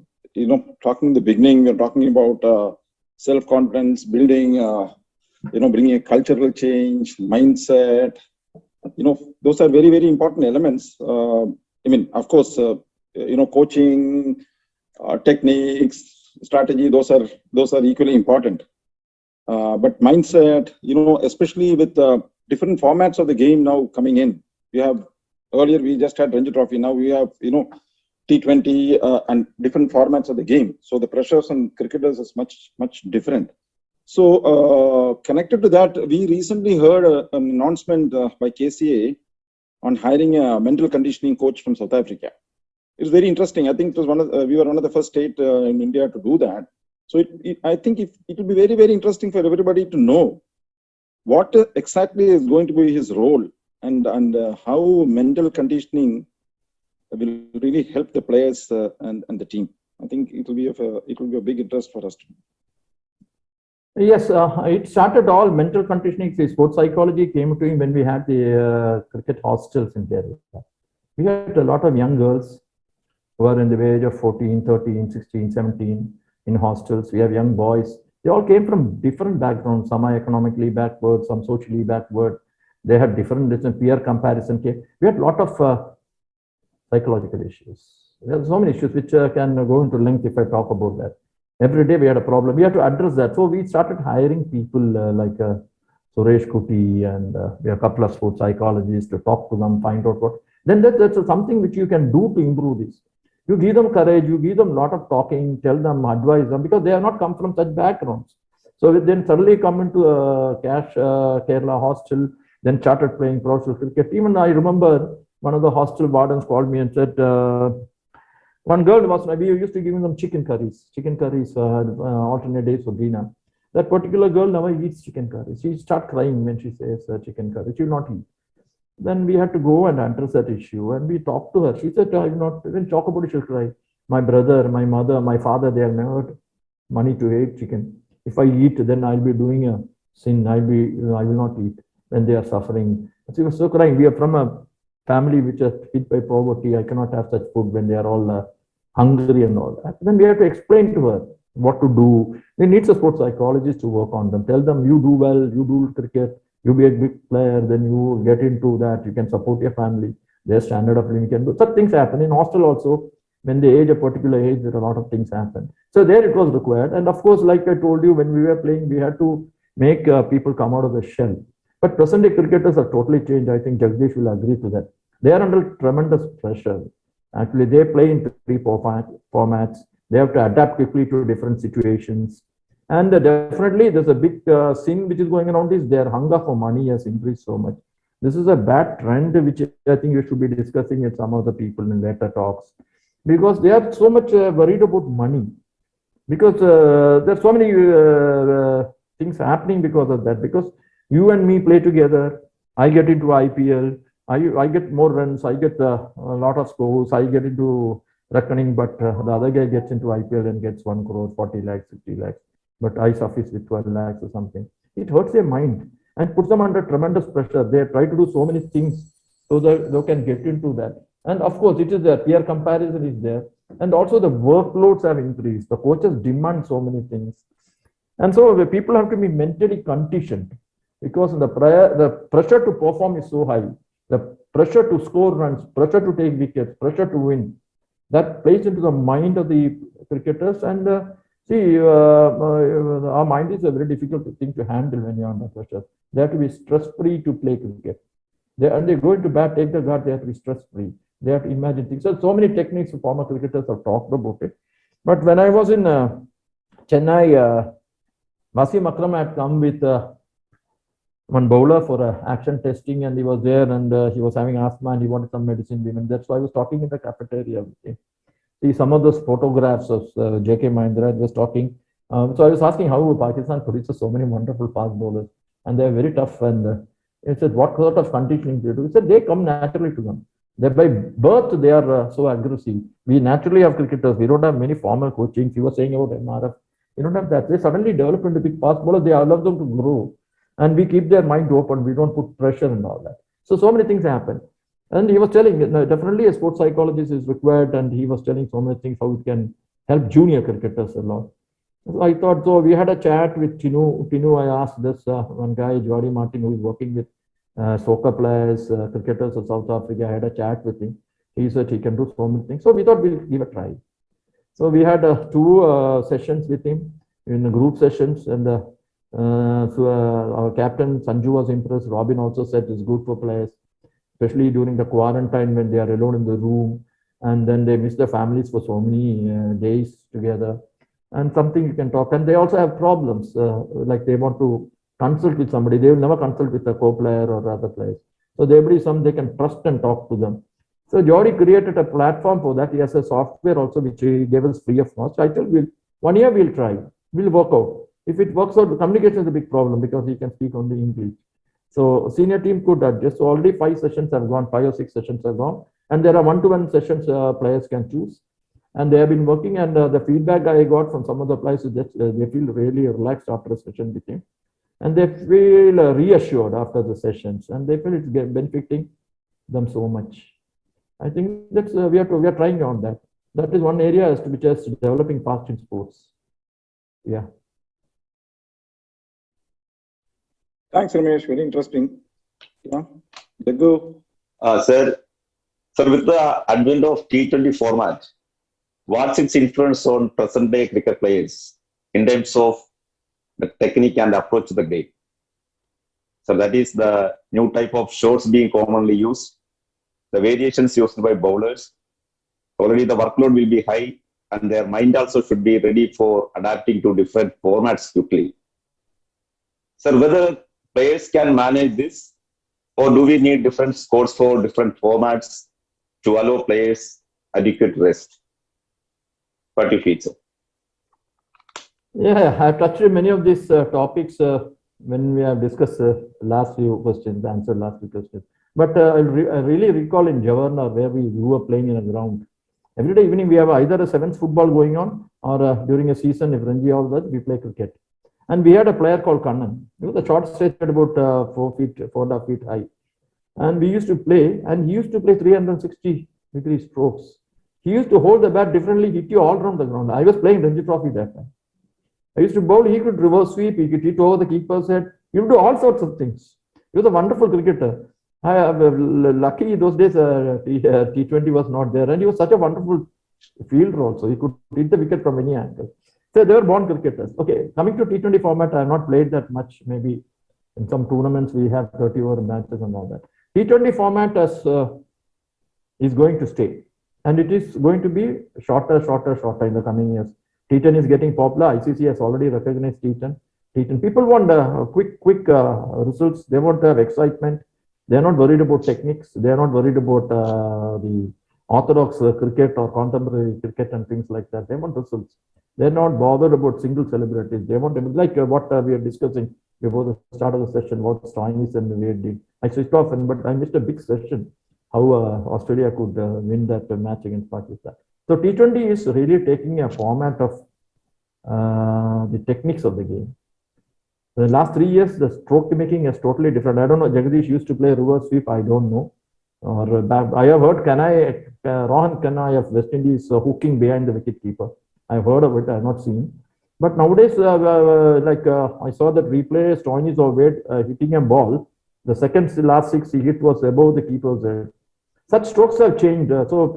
talking in the beginning, we are talking about self-confidence, building, bringing a cultural change, mindset. Those are very, very important elements. Of course, coaching, techniques, strategy, those are equally important. But mindset, especially with different formats of the game now coming in. Earlier we just had Ranji Trophy. Now we have, T20 and different formats of the game. So the pressures on cricketers is much, much different. So connected to that, we recently heard an announcement by KCA on hiring a mental conditioning coach from South Africa. It's very interesting. I think it was we were one of the first state in India to do that. So I think it will be very, very interesting for everybody to know what exactly is going to be his role and how mental conditioning will really help the players and the team. I think it will be a big interest for us to know. Yes, it started all mental conditioning. Sports psychology came to him when we had the cricket hostels in Kerala. We had a lot of young girls who are in the age of 14, 13, 16, 17 in hostels. We have young boys. They all came from different backgrounds. Some are economically backward, some socially backward. They had different peer comparison. We had a lot of psychological issues. There are so many issues which can go into length if I talk about that. Every day we had a problem. We had to address that. So we started hiring people like Suresh Kuti, and we have a couple of sports psychologists to talk to them, find out what. Then that's something which you can do to improve this. You give them courage, you give them a lot of talking, tell them, advise them, because they have not come from such backgrounds. So then suddenly come into a Kerala hostel, then started playing professional cricket. Even I remember one of the hostel wardens called me and said, one girl we used to give them chicken curries alternate days for dinner. That particular girl never eats chicken curry. She starts crying when she says chicken curry. She will not eat. Then we had to go and address that issue, and we talked to her. She said, I will not even talk about it, she'll cry. My brother, my mother, my father, they have never money to eat chicken. If I eat, then I'll be doing a sin. I will not eat when they are suffering. She was so crying. We are from a family which is hit by poverty. I cannot have such food when they are all hungry and all that. Then we have to explain to her what to do. We need a sports psychologist to work on them. Tell them, you do well, you do cricket, you be a big player, then you get into that, you can support your family, their standard of living can do. Such things happen. In hostel also, when they age a particular age, there are a lot of things happen. So there it was required. And of course, like I told you, when we were playing, we had to make people come out of the shell. But present day cricketers are totally changed. I think Jagdish will agree to that. They are under tremendous pressure. Actually, they play in three formats. They have to adapt quickly to different situations. And definitely, there's a big sin which is going around is their hunger for money has increased so much. This is a bad trend which I think we should be discussing with some of the people in later talks, because they are so much worried about money. Because there's so many things happening because of that. Because you and me play together, I get into IPL, I get more runs, I get a lot of scores, I get into reckoning, but the other guy gets into IPL and gets 1 crore, 40 lakhs, 50 lakhs, but I suffice with 12 lakhs or something. It hurts their mind and puts them under tremendous pressure. They try to do so many things so that they can get into that. And of course, it is there, peer comparison is there. And also the workloads have increased. The coaches demand so many things. And so the people have to be mentally conditioned, because the pressure to perform is so high. The pressure to score runs, pressure to take wickets, pressure to win, that plays into the mind of the cricketers. And our mind is a very difficult thing to handle when you're under pressure. They have to be stress-free to play cricket. They go into bat, take the guard, they have to be stress-free. They have to imagine things. So many techniques former cricketers have talked about it. But when I was in Chennai, Wasim Akram had come with one bowler for action testing, and he was there, and he was having asthma and he wanted some medicine given. That's why I was talking in the cafeteria with him. See some of those photographs of J.K. Mahindra was talking. So I was asking how Pakistan produces so many wonderful fast bowlers, and they're very tough. And he said, what sort of conditioning do you do? He said, they come naturally to them. They're by birth, they are so aggressive. We naturally have cricketers. We don't have many formal coaching. You were saying about MRF. We don't have that. They suddenly develop into big fast bowlers. They allow them to grow. And we keep their mind open. We don't put pressure and all that. So many things happen. And he was telling, definitely a sports psychologist is required. And he was telling so many things, how it can help junior cricketers a lot. So I thought, so we had a chat with Tinu. I asked this one guy, Jody Martin, who is working with soccer players, cricketers of South Africa. I had a chat with him. He said he can do so many things. So we thought we'll give a try. So we had 2 sessions with him in group sessions. And our captain Sanju was impressed. Robin also said it's good for players, especially during the quarantine when they are alone in the room, and then they miss their families for so many days together. And something you can talk. And they also have problems, like they want to consult with somebody. They will never consult with a co-player or other players. So there will be some they can trust and talk to them. So Jody created a platform for that. He has a software also which he gave us free of cost. I told him, 1 year we'll try. We'll work out. If it works out, the communication is a big problem because he can speak only English. So senior team could adjust. So already 5 sessions have gone, 5 or 6 sessions have gone. And there are 1-to-1 sessions players can choose. And they have been working, and the feedback I got from some of the players is that they feel really relaxed after a session with him. And they feel reassured after the sessions, and they feel it's benefiting them so much. I think that's we are trying on that. That is one area which is developing fast in sports. Yeah. Thanks, Ramesh. Very interesting. Yeah. Jaggu. Sir, with the advent of T20 format, what's its influence on present day cricket players in terms of the technique and approach to the game? So that is the new type of shots being commonly used, the variations used by bowlers. Already the workload will be high, and their mind also should be ready for adapting to different formats quickly. So whether players can manage this, or do we need different scores for different formats to allow players adequate rest? What do you feel, sir? Yeah, I've touched many of these topics when we have discussed last few questions, answered last few questions. But I really recall in Jawaharlal where we were playing in a ground. Every day evening we have either a sevens football going on, or during a season, if Ranji all that, we play cricket. And we had a player called Kannan. He was a short stretch at about 4.5 feet high. And we used to play, and he used to play 360-degree strokes. He used to hold the bat differently, hit you all around the ground. I was playing Ranji Trophy that time. I used to bowl, he could reverse sweep, he could hit over the keeper's head. He would do all sorts of things. He was a wonderful cricketer. Lucky those days T20 was not there, and he was such a wonderful fielder also. He could hit the wicket from any angle. So they were born cricketers. Okay, coming to T20 format, I have not played that much. Maybe in some tournaments we have 30-over matches and all that. T20 format is going to stay, and it is going to be shorter in the coming years. T10 is getting popular. ICC has already recognized T10. People want quick results. They want to have excitement. They are not worried about techniques. They are not worried about the orthodox cricket or contemporary cricket and things like that. They want results. They're not bothered about single celebrities. They want, like what we are discussing before the start of the session, what Stoinis and Wade did. I switched off, but I missed a big session, how Australia could win that match against Pakistan. So T20 is really taking a format of the techniques of the game. The last 3 years, the stroke making is totally different. I don't know, Jagadish used to play reverse sweep, I don't know. Or I have heard Rohan Kanai of West Indies hooking behind the wicket keeper. I've heard of it, I have not seen. But nowadays, I saw that replay, Stoinis or Wade hitting a ball. The second to last six he hit was above the keeper's head. Such strokes have changed. So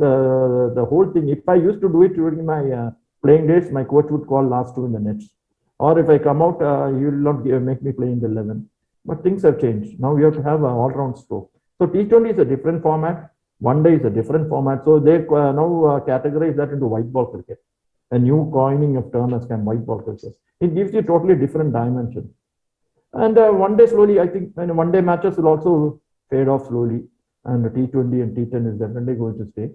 the whole thing, if I used to do it during my playing days, my coach would call last two in the nets. Or if I come out, he will not make me play in the 11. But things have changed. Now we have to have an all-round stroke. So T20 is a different format. One day is a different format. So they now categorize that into white ball cricket. A new coining of term as white ball cricket. It gives you totally different dimension. And one day slowly, I think one day matches will also fade off slowly. And the T20 and T10 is definitely going to stay.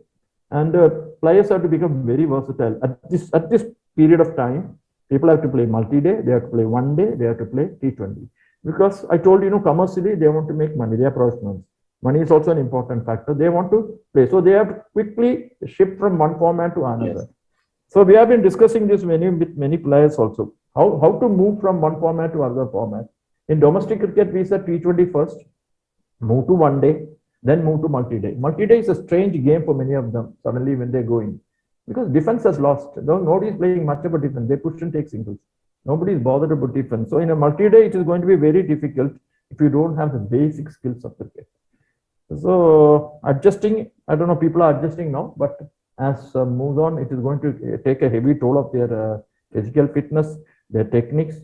And players have to become very versatile. At this period of time, people have to play multi-day, they have to play one day, they have to play T20. Because I told you, commercially, they want to make money, they are professionals. Money is also an important factor. They want to play. So they have to quickly shift from one format to another. Yes. So we have been discussing this with many players also. How to move from one format to another format. In domestic cricket, we said T20 first, move to one day, then move to multi-day. Multi-day is a strange game for many of them, suddenly when they go in. Because defense has lost. Nobody is playing much about defense. They push and take singles. Nobody is bothered about defense. So in a multi-day, it is going to be very difficult if you don't have the basic skills of cricket. So adjusting, I don't know, people are adjusting now, but as moves on, it is going to take a heavy toll of their physical fitness, their techniques.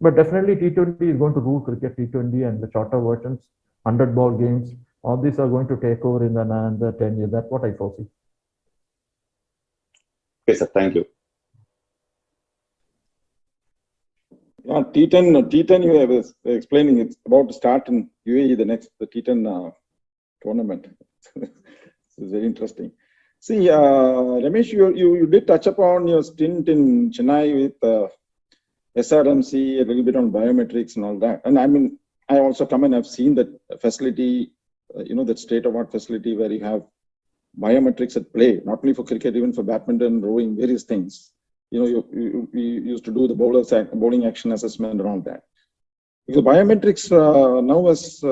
But definitely T20 is going to rule cricket, T20 and the shorter versions, 100-ball games. All these are going to take over in another 10 years. That's what I foresee. Okay, sir. Thank you. Yeah, T10 you were explaining, it's about to start in UAE, the T10 tournament. This is very interesting. See, Ramesh, you did touch upon your stint in Chennai with SRMC, a little bit on biometrics and all that. And I mean, I also come and I've seen that facility, that state-of-art facility where you have biometrics at play, not only for cricket, even for badminton, rowing, various things. You used to do the bowling action assessment around that. Because biometrics now has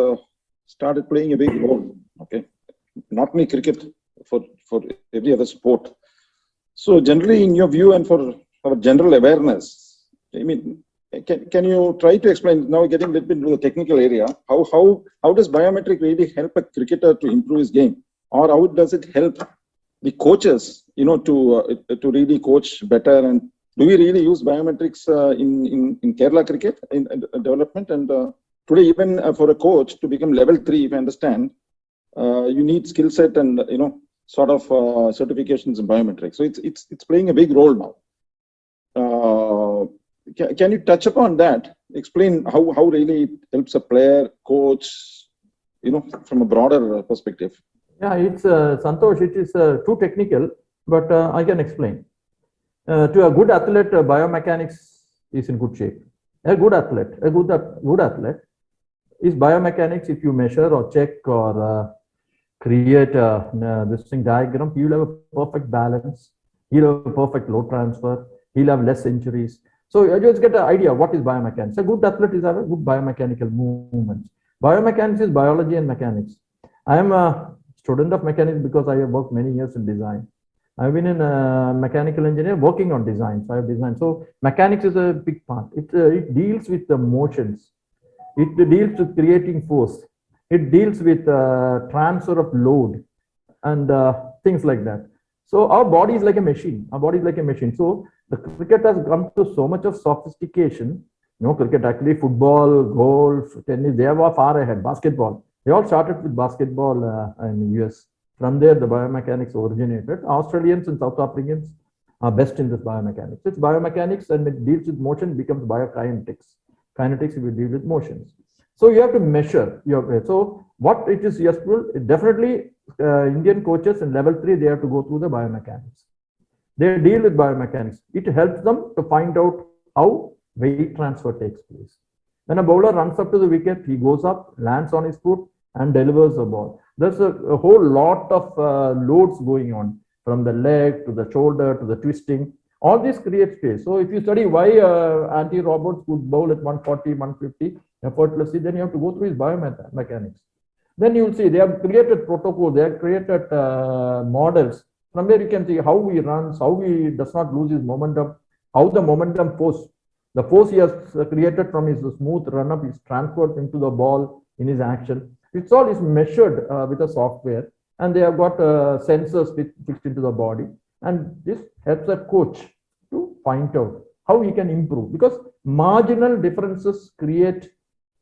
started playing a big role. Okay, not only cricket, for every other sport. So generally, in your view and for our general awareness, I mean, can you try to explain, now getting a little bit into the technical area, how does biometric really help a cricketer to improve his game? Or how does it help the coaches, to really coach better? And do we really use biometrics in Kerala cricket in development? And today, even for a coach to become level 3, if I understand, you need skill set and sort of certifications in biometrics. So it's playing a big role now. Can you touch upon that? Explain how really it helps a player, coach, from a broader perspective. Yeah, it's Santosh. It is too technical, but I can explain. To a good athlete, biomechanics is in good shape. A good athlete is biomechanics. If you measure or check or create this thing diagram, he will have a perfect balance. He'll have a perfect load transfer. He'll have less injuries. So you just get an idea what is biomechanics. A good athlete is have a good biomechanical movements. Biomechanics is biology and mechanics. I am a student of mechanics because I have worked many years in design. I've been in mechanical engineer working on designs. I have designed. So mechanics is a big part. It deals with the motions. It deals with creating force. It deals with transfer of load and things like that. So our body is like a machine. Our body is like a machine. So the cricket has come to so much of sophistication. Cricket actually, football, golf, tennis, they are far ahead. Basketball. They all started with basketball in the US. From there, the biomechanics originated. Australians and South Africans are best in this biomechanics. It's biomechanics and it deals with motion, becomes biokinetics. Kinetics will deal with motions. So you have to measure your. So what it is useful, definitely Indian coaches in level 3, they have to go through the biomechanics. They deal with biomechanics. It helps them to find out how weight transfer takes place. When a bowler runs up to the wicket, he goes up, lands on his foot, and delivers the ball. There's a whole lot of loads going on from the leg to the shoulder to the twisting. All this creates space. So if you study why Andy Roberts could bowl at 140, 150 effortlessly, then you have to go through his biomechanics. Then you will see they have created protocols, they have created models. From there you can see how he runs, how he does not lose his momentum, how the momentum force, the force he has created from his smooth run-up is transferred into the ball in his action. It's all is measured with a software, and they have got sensors fixed into the body. And this helps a coach to find out how he can improve, because marginal differences create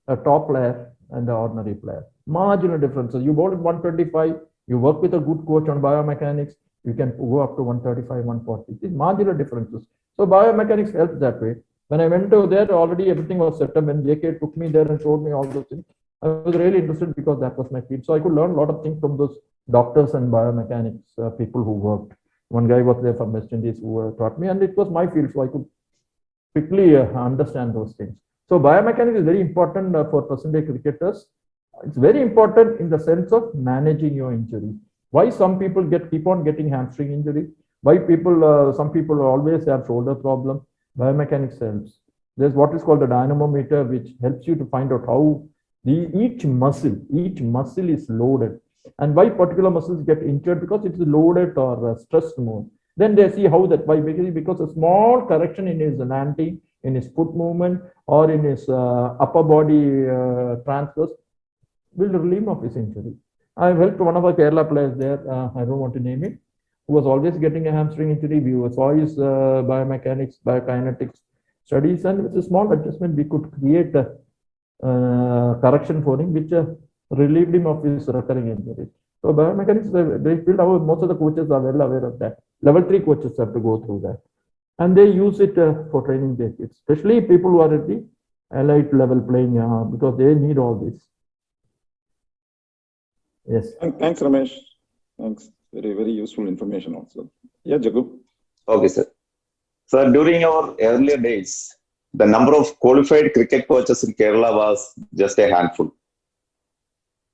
a top player and the ordinary player. Marginal differences. You bowl at 125, you work with a good coach on biomechanics, you can go up to 135, 140. These marginal differences. So biomechanics helps that way. When I went over there, already everything was set up. When JK took me there and showed me all those things, I was really interested because that was my field. So I could learn a lot of things from those doctors and biomechanics people who worked. One guy was there from West Indies who taught me, and it was my field, so I could quickly understand those things. So biomechanics is very important for present-day cricketers. It's very important in the sense of managing your injury. Why some people keep on getting hamstring injury? Why some people always have shoulder problem? Biomechanics helps. There's what is called a dynamometer, which helps you to find out how each muscle is loaded, and why particular muscles get injured, because it's loaded or stressed more. Then they see how that, why, because a small correction in his landing, in his foot movement, or in his upper body transfers will relieve him of his injury. I've helped one of our Kerala players there, I don't want to name it, who was always getting a hamstring injury. We saw his biomechanics, biokinetics studies, and with a small adjustment, we could create a correction for him, which relieved him of his recurring injury. So biomechanics, they feel most of the coaches are well aware of that. Level 3 coaches have to go through that. And they use it for training their kids, especially people who are at the elite level playing, because they need all this. Yes. Thanks, Ramesh. Thanks. Very, very useful information also. Yeah, Jagu. Okay, sir. So during our earlier days, the number of qualified cricket coaches in Kerala was just a handful.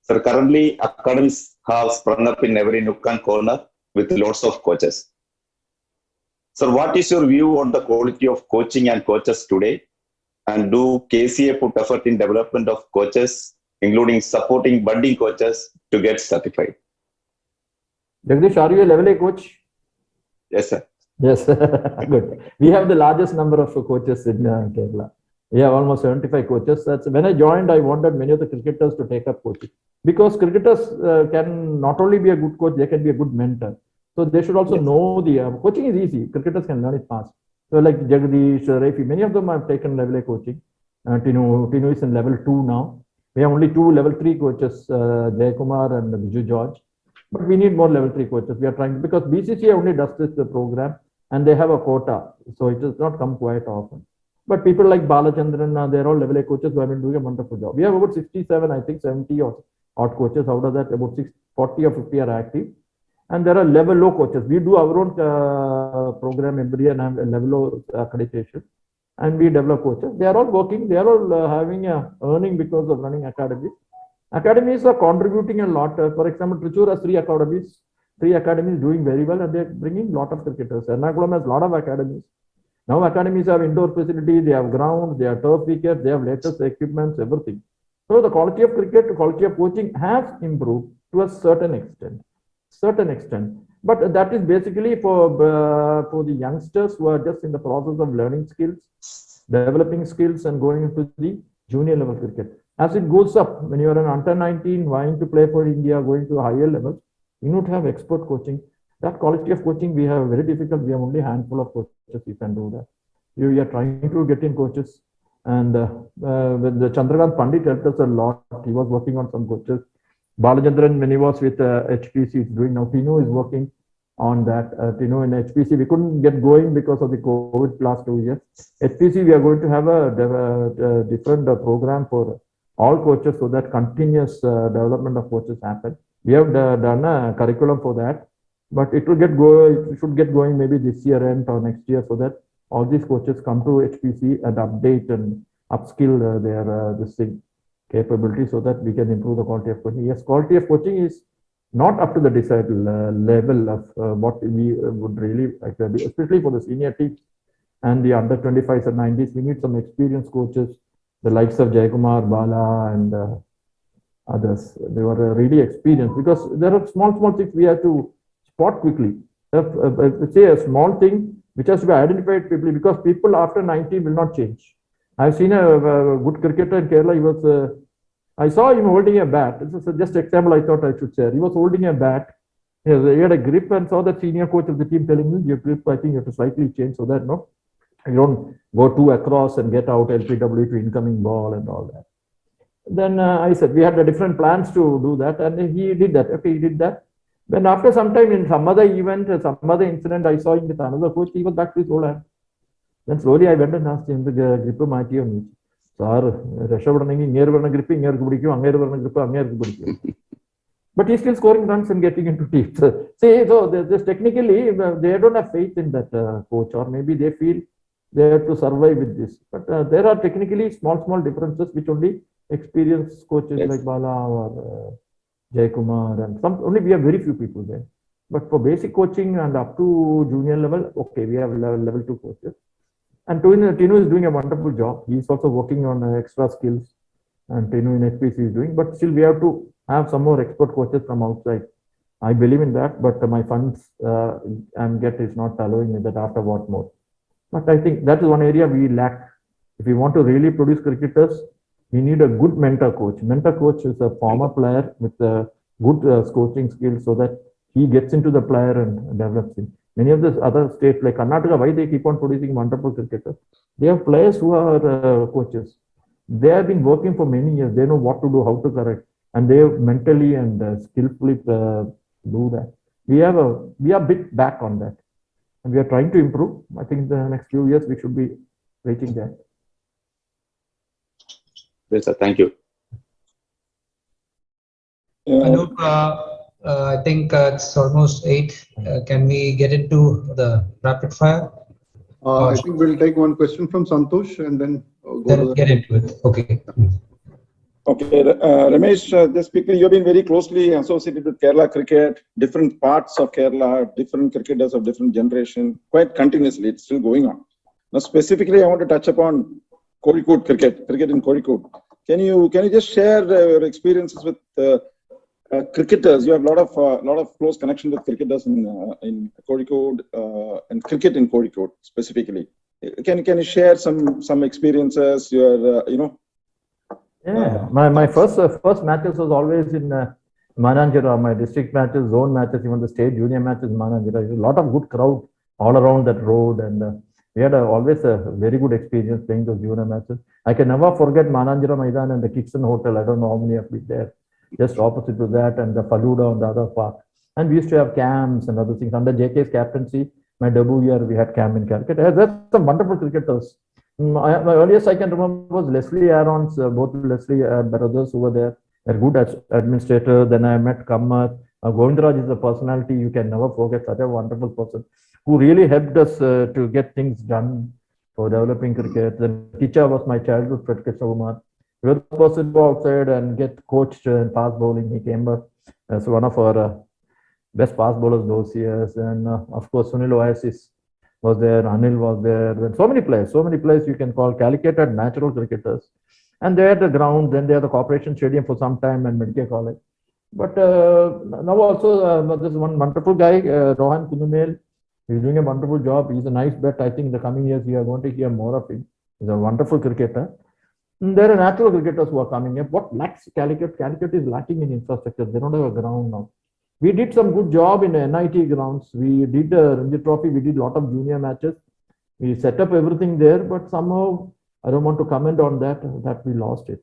So currently, academies have sprung up in every nook and corner with lots of coaches. So what is your view on the quality of coaching and coaches today? And do KCA put effort in development of coaches, including supporting budding coaches to get certified? Jagdish, are you a level A coach? Yes, sir. Yes, good. We have the largest number of coaches in Kerala. We have almost 75 coaches. That's when I joined, I wanted many of the cricketers to take up coaching, because cricketers can not only be a good coach, they can be a good mentor. So they should also know the coaching is easy. Cricketers can learn it fast. So like Jagdish, Refi, many of them have taken level A coaching. Tinu is in level 2 now. We have only 2 level 3 coaches, Jayakumar and Viju George. But we need more level 3 coaches. We are trying, because BCCI only does this program and they have a quota. So it does not come quite often. But people like Balachandran, they're all level A coaches who have been doing a wonderful job. We have about 67, I think 70 or odd coaches. Out of that, about 40 or 50 are active. And there are level low coaches. We do our own program every year and have a level low accreditation. And we develop coaches. They are all working. They are all having a earning because of running academies. Academies are contributing a lot. For example, Trichure has 3 academies. 3 academies doing very well, and they're bringing a lot of cricketers. Ernakulam has a lot of academies. Now academies have indoor facility, they have ground, they have turf wickets, they have latest equipments, everything. So the quality of cricket, the quality of coaching has improved to a certain extent. But that is basically for the youngsters who are just in the process of learning skills, developing skills, and going into the junior level cricket. As it goes up, when you are an under 19, wanting to play for India, going to higher levels, you need to have expert coaching. That quality of coaching we have very difficult. We have only a handful of coaches who can do that. We are trying to get in coaches, and when the Chandrakant Pandit helped us a lot. He was working on some coaches. Balachandran, when he was with HPC, is doing now. Tino is working on that. Tino in HPC, we couldn't get going because of the COVID last 2 years. HPC, we are going to have a different program for all coaches so that continuous development of coaches happen. We have done a curriculum for that, but it will it should get going maybe this year end or next year, so that all these coaches come to HPC and update and upskill their capability, so that we can improve the quality of coaching. Yes, quality of coaching is not up to the desired level of what we would really like to do, especially for the senior teams and the under 25s and 90s. We need some experienced coaches, the likes of Jayakumar, Bala, and others. They were really experienced, because there are small things we have to spot quickly. Say a small thing which has to be identified quickly, because people after 90 will not change. I've seen a good cricketer in Kerala. He was, I saw him holding a bat. This is just example I thought I should share. He was holding a bat. He had a grip, and saw the senior coach of the team telling him, your grip, I think you have to slightly change so that you don't go too across and get out LPW to incoming ball and all that. Then I said, we had different plans to do that, and he did that. Okay, he did that. Then after some time, in some other event, some other incident, I saw him with another coach. He was back to his old hand. Then slowly I went and asked him, the grip മാറ്റിയോ എന്ന്. Sir രക്ഷപ്പെടണമെങ്കിൽ ഇങ്ങേര് പറഞ്ഞ grip ഇങ്ങേർക്ക് പിടിക്കും, അങ്ങേര് പറഞ്ഞ grip അങ്ങേർക്ക് പിടിക്കും. But he's still scoring runs and getting into teams. See, so this technically they don't have faith in that coach, or maybe they feel they have to survive with this. But there are technically small differences which only experienced coaches like Bala or Jayakumar, and only we have very few people there. But for basic coaching and up to junior level, okay, we have level 2 coaches. And Tino is doing a wonderful job. He's also working on extra skills, and Tino in HPC is doing. But still, we have to have some more expert coaches from outside. I believe in that, but my funds and get is not allowing me that after what more. But I think that is one area we lack. If we want to really produce cricketers, we need a good mentor coach. Mentor coach is a former player with good coaching skills, so that he gets into the player and develops him. Many of the other states like Karnataka, why they keep on producing wonderful cricketers? They have players who are coaches. They have been working for many years. They know what to do, how to correct, and they mentally and skillfully do that. We are a bit back on that, and we are trying to improve. I think in the next few years we should be reaching there. Yes, sir. Thank you. Anup, I think it's almost 8. Can we get into the rapid fire? I think we'll take one question from Santosh and then Then get into it. Okay. Okay, Ramesh, just quickly, you've been very closely associated with Kerala cricket, different parts of Kerala, different cricketers of different generation, quite continuously. It's still going on. Now, specifically, I want to touch upon Kozhikode cricket in Kozhikode. Can you just share your experiences with cricketers? You have a lot of close connection with cricketers in Kozhikode and cricket in Kozhikode specifically. Can you share some experiences? My first matches was always in Mananjira. My district matches, zone matches, even the state junior matches in Mananjira. A lot of good crowd all around that road, and we had always a very good experience playing those junior matches. I can never forget Mananjira Maidan and the Kitchen Hotel. I don't know how many have been there. Just opposite to that, and the Faluda on the other park. And we used to have camps and other things. Under JK's captaincy, my debut year, we had camp in Calcutta. There's some wonderful cricketers. My earliest I can remember was Leslie Aarons, both Leslie brothers who were there. They're good administrator. Then I met Kamath. Govindraj is a personality you can never forget. Such a wonderful person who really helped us to get things done for developing cricket. The teacher was my childhood friend, Krishna Kumar. We were the person to go outside and get coached in fast bowling. He came up as one of our best fast bowlers those years. And of course, Sunil Oasis was there, Anil was there. And so many players you can call Calicut natural cricketers. And they had the ground, then they had the Corporation Stadium for some time and Medical College. But now also there's one wonderful guy, Rohan Kunumel. He's doing a wonderful job. He's a nice bet. I think in the coming years we are going to hear more of him. He's a wonderful cricketer. There are natural cricketers who are coming up. What lacks Calicut? Calicut is lacking in infrastructure. They don't have a ground now. We did some good job in NIT grounds. We did Ranji Trophy. We did a lot of junior matches. We set up everything there, but somehow I don't want to comment on that. That we lost it.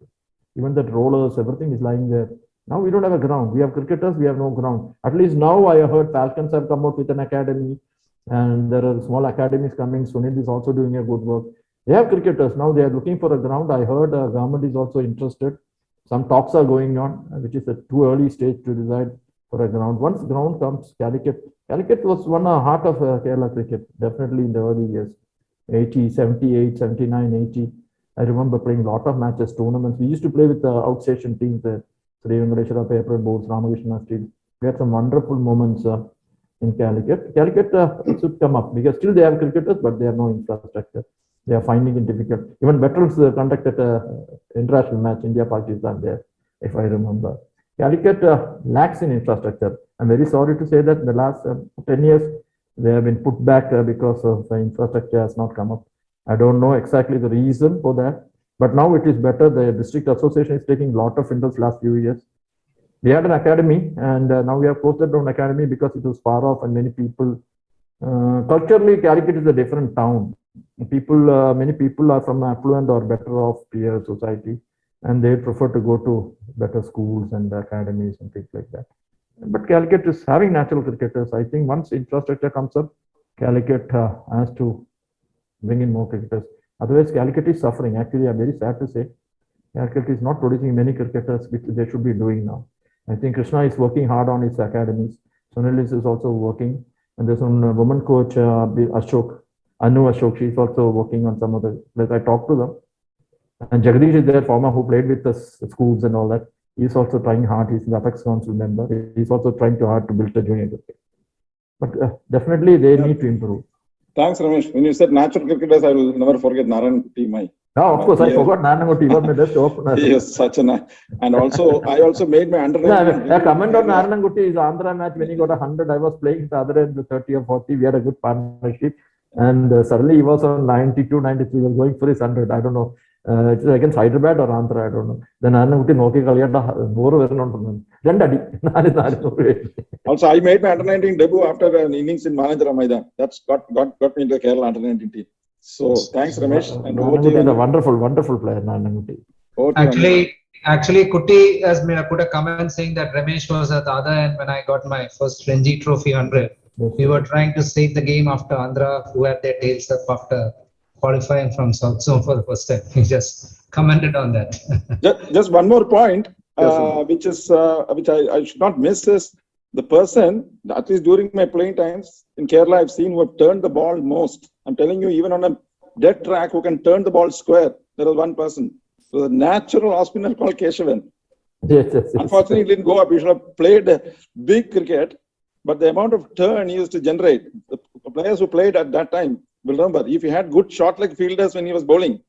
Even that rollers, everything is lying there. Now we don't have a ground. We have cricketers. We have no ground. At least now I heard Falcons have come out with an academy, and there are small academies coming. Sunil is also doing a good work. They have cricketers. Now they are looking for a ground. I heard government is also interested. Some talks are going on, which is a too early stage to decide for a ground. Once ground comes, Calicut was one heart of Kerala cricket, definitely in the early years, 80, 78, 79, 80. I remember playing a lot of matches, tournaments. We used to play with the outstation teams there. Sri Venkateshwara Paper Boards, Ramakrishna Street. We had some wonderful moments in Calicut. Calicut should come up because still they have cricketers, but they have no infrastructure. They are finding it difficult. Even veterans conducted an international match, India-Pakistan there, if I remember. Calicut lacks in infrastructure. I'm very sorry to say that in the last 10 years, they have been put back because of the infrastructure has not come up. I don't know exactly the reason for that, but now it is better. The district association is taking a lot of interest last few years. We had an academy, and now we have closed down academy because it was far off, and many people. Culturally, Calicut is a different town. Many people are from affluent or better off tier society, and they prefer to go to better schools and academies and things like that. But Calicut is having natural cricketers. I think once infrastructure comes up, Calicut has to bring in more cricketers. Otherwise, Calicut is suffering. Actually, I'm very sad to say, Calicut is not producing many cricketers, which they should be doing now. I think Krishna is working hard on his academies. Sunil is also working. And there's one woman coach, Anu Ashok, she's also working on some of the, like I talked to them. And Jagdish is there, former who played with the schools and all that. He's also trying hard. He's the Apex Council member. He's also trying too hard to build a junior cricket. But definitely they need to improve. Thanks, Ramesh. When you said natural cricketers, I will never forget Naran T. Oh, of course, I forgot Narayangutti. He was my best opener. Yes, such an. And also, I also made my under. A comment on Narayangutti is Andhra match when he got 100. I was playing the other end, the 30 or 40. We had a good partnership. And suddenly he was on 92, 93. He was going for his 100. I don't know. It's against Hyderabad or Andhra. I don't know. Then Narayangutti Noki Kalyata, Also, I made my under 19 debut after an innings in Manajara Maidan. That's got me into the Kerala under 19 team. So thanks, Ramesh. And Narayangutti is a wonderful player, Narayangutti. Actually, Kuti has put a comment saying that Ramesh was at the other end when I got my first Ranji Trophy 100. We were trying to save the game after Andhra, who had their tails up after qualifying from South Zone for the first time. He just commented on that. Just one more point, which I should not miss is the person, at least during my playing times in Kerala, I've seen who have turned the ball most. I'm telling you, even on a dead track, who can turn the ball square. There was one person. So the natural off spinner called Keshavan. Yes. Unfortunately, he didn't go up. He should have played big cricket, but the amount of turn he used to generate, the players who played at that time will remember. If he had good short leg fielders when he was bowling,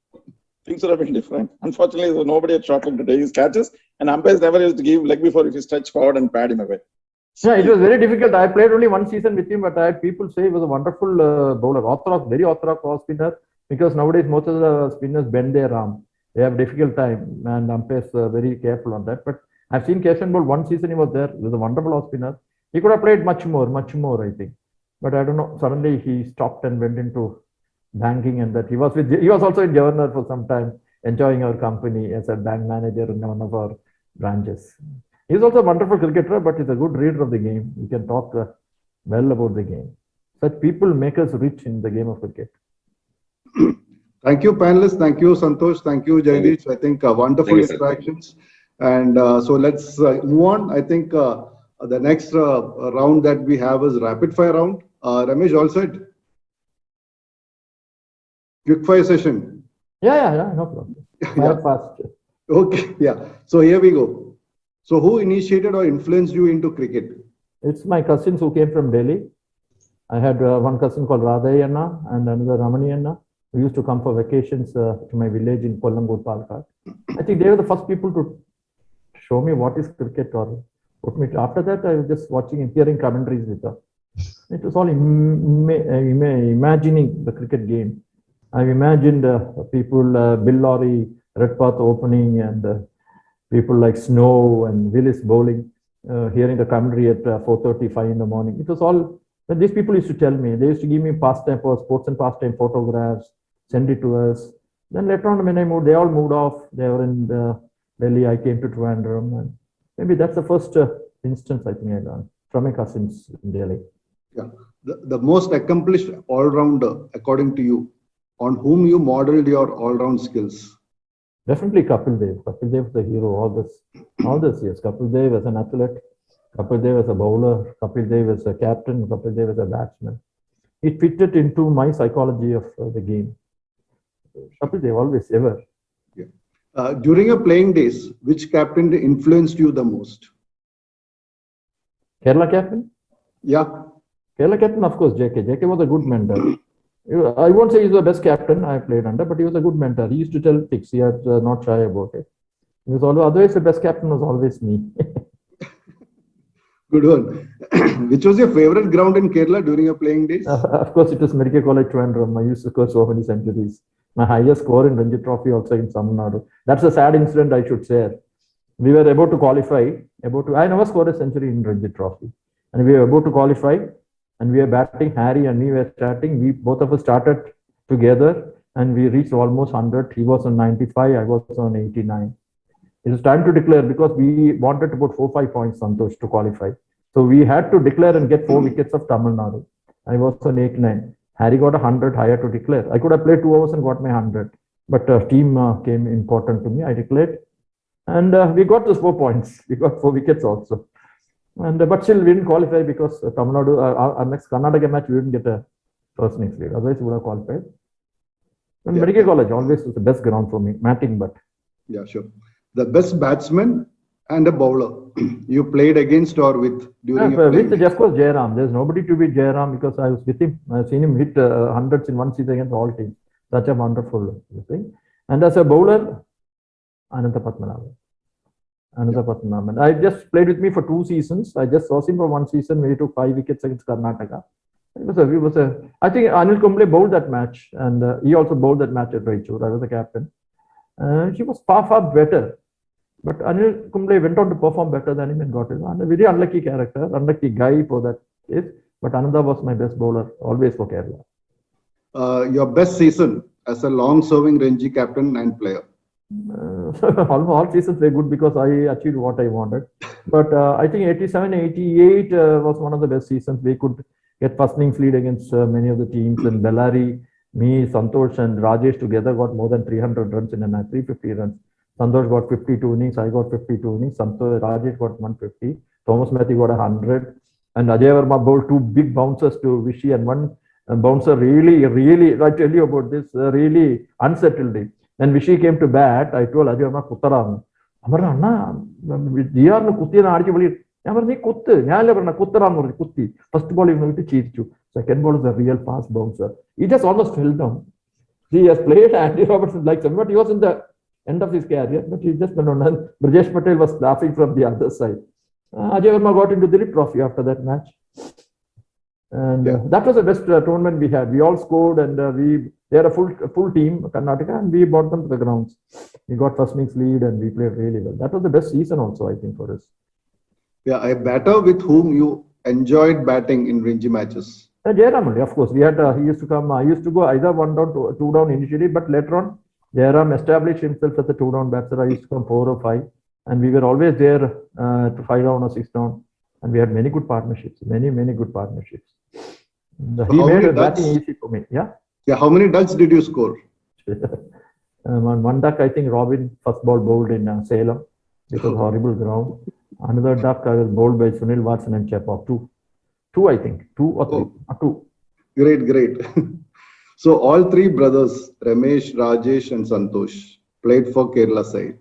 things would have been different. Unfortunately, there was nobody at short leg to take his catches, and umpires never used to give leg before if he stretched forward and pad him away. Yeah, it was very difficult. I played only one season with him, but I had people say he was a wonderful bowler, very orthodox off spinner, because nowadays most of the spinners bend their arm. They have difficult time, and umpires are very careful on that. But I've seen Keshan bowl one season, he was there. He was a wonderful off spinner. He could have played much more, I think. But I don't know, suddenly he stopped and went into banking, and that he was also in Governor for some time, enjoying our company as a bank manager in one of our branches. He's also a wonderful cricketer, but he's a good reader of the game. We can talk well about the game. Such people make us rich in the game of cricket. Thank you, panelists. Thank you, Santosh. Thank you, Jagdish. I think wonderful interactions. And so let's move on. I think the next round that we have is rapid fire round. Ramesh, all set? Quick fire session. Yeah, no problem. Yeah. Fast. Okay, yeah. So here we go. So who initiated or influenced you into cricket? It's my cousins who came from Delhi. I had one cousin called Radhayanna and another Ramaniyanna, who used to come for vacations to my village in Kollangood, Palakkad. I think they were the first people to show me what is cricket or put me. After that, I was just watching and hearing commentaries with her. It was all imagining the cricket game. I've imagined people, Bill Lawry, Redpath opening, and people like Snow and Willis bowling, hearing the commentary at 4:35 in the morning. It was all, but these people used to tell me, they used to give me pastime for sports and pastime photographs, send it to us. Then later on, when I moved, they all moved off. They were in Delhi. I came to Trivandrum, and maybe that's the first instance I think I learned from my cousins in Delhi. Yeah. The most accomplished all-rounder, according to you, on whom you modeled your all-round skills? Definitely Kapil Dev. Kapil Dev is the hero all this years. Kapil Dev as an athlete, Kapil Dev as a bowler, Kapil Dev as a captain, Kapil Dev as a batsman. It fitted into my psychology of the game. Kapil Dev always, ever. Yeah. During your playing days, which captain influenced you the most? Kerala captain? Yeah. Kerala captain, of course, JK. JK was a good mentor. I won't say he's the best captain I played under, but he was a good mentor. He used to tell things. He had not shy about it. He was always, otherwise the best captain was always me. Good one. Which was your favorite ground in Kerala during your playing days? Of course, it was Medical College Trivandrum. I used to score so many centuries. My highest score in Ranji Trophy also in Tamil Nadu. That's a sad incident I should share. We were about to qualify. I never scored a century in Ranji Trophy. And we were about to qualify. And we were batting, Harry and me were starting. We both of us started together and we reached almost 100. He was on 95, I was on 89. It was time to declare because we wanted to put 4-5 points, Santosh, to qualify. So we had to declare and get 4 wickets of Tamil Nadu. I was on 89. Harry got 100, I had to declare. I could have played 2 hours and got my 100. But team came important to me. I declared. And we got those 4 points. We got 4 wickets also. And but still we didn't qualify because Tamil Nadu, our next Karnataka match, we didn't get a first innings lead. Otherwise, we would have qualified. And Medical College always was the best ground for me, matting, but. Yeah, sure. The best batsman and a bowler you played against or with during your playing With days? of course Jairam. There's nobody to beat Jairam because I was with him. I've seen him hit hundreds in one season against all teams. Such a wonderful thing. And as a bowler, Ananta Padmanabhan. I just played with me for 2 seasons. I just saw him for 1 season when he took 5 wickets against Karnataka. I think Anil Kumble bowled that match, and he also bowled that match at Raichur. I was the captain. He was far better. But Anil Kumble went on to perform better than him and got it. And a very unlucky character, unlucky guy for that case. But Ananda was my best bowler, always for Kerala. Your best season as a long-serving Ranji captain and player? All seasons were good because I achieved what I wanted. But I think 87, 88 was one of the best seasons. We could get first innings lead against many of the teams. And Bellary, me, Santosh and Rajesh together got more than 300 runs in a match, 350 runs. Santosh got 52 innings, I got 52 innings. Rajesh got 150. Thomas Matthew got 100. And Ajay Verma bowled 2 big bouncers to Vishy, and one bouncer really, I tell you about this, really unsettled him. When Vishy came to bat, I told Ajay Verma, Kuttaram. First ball, second ball is a real fast bouncer. He just almost fell down. He has played Andy Robertson like him, but he was in the end of his career, but he just went on. And Brajesh Patel was laughing from the other side. Ajay Verma got into the Dilip Trophy after that match. And that was the best tournament we had. We all scored, and they had a full team, Karnataka, and we brought them to the grounds. We got first innings lead, and we played really well. That was the best season also, I think, for us. Yeah, a batter with whom you enjoyed batting in Ranji matches? Jairam only, of course. We had he used to come. I used to go either 1 down, 2 down initially, but later on, Jairam established himself as a 2 down batsman. I used to come 4 or 5, and we were always there to 5 down or 6 down, and we had many good partnerships. Many good partnerships. He made batting easy for me. Yeah. Yeah. How many ducks did you score? One duck, I think Robin first ball bowled in Salem. It was horrible ground. Another duck I was bowled by Sunil Watson and Chekhov. 2, I think. 2 or 3. 2. Great. So all 3 brothers, Ramesh, Rajesh and Santosh, played for Kerala side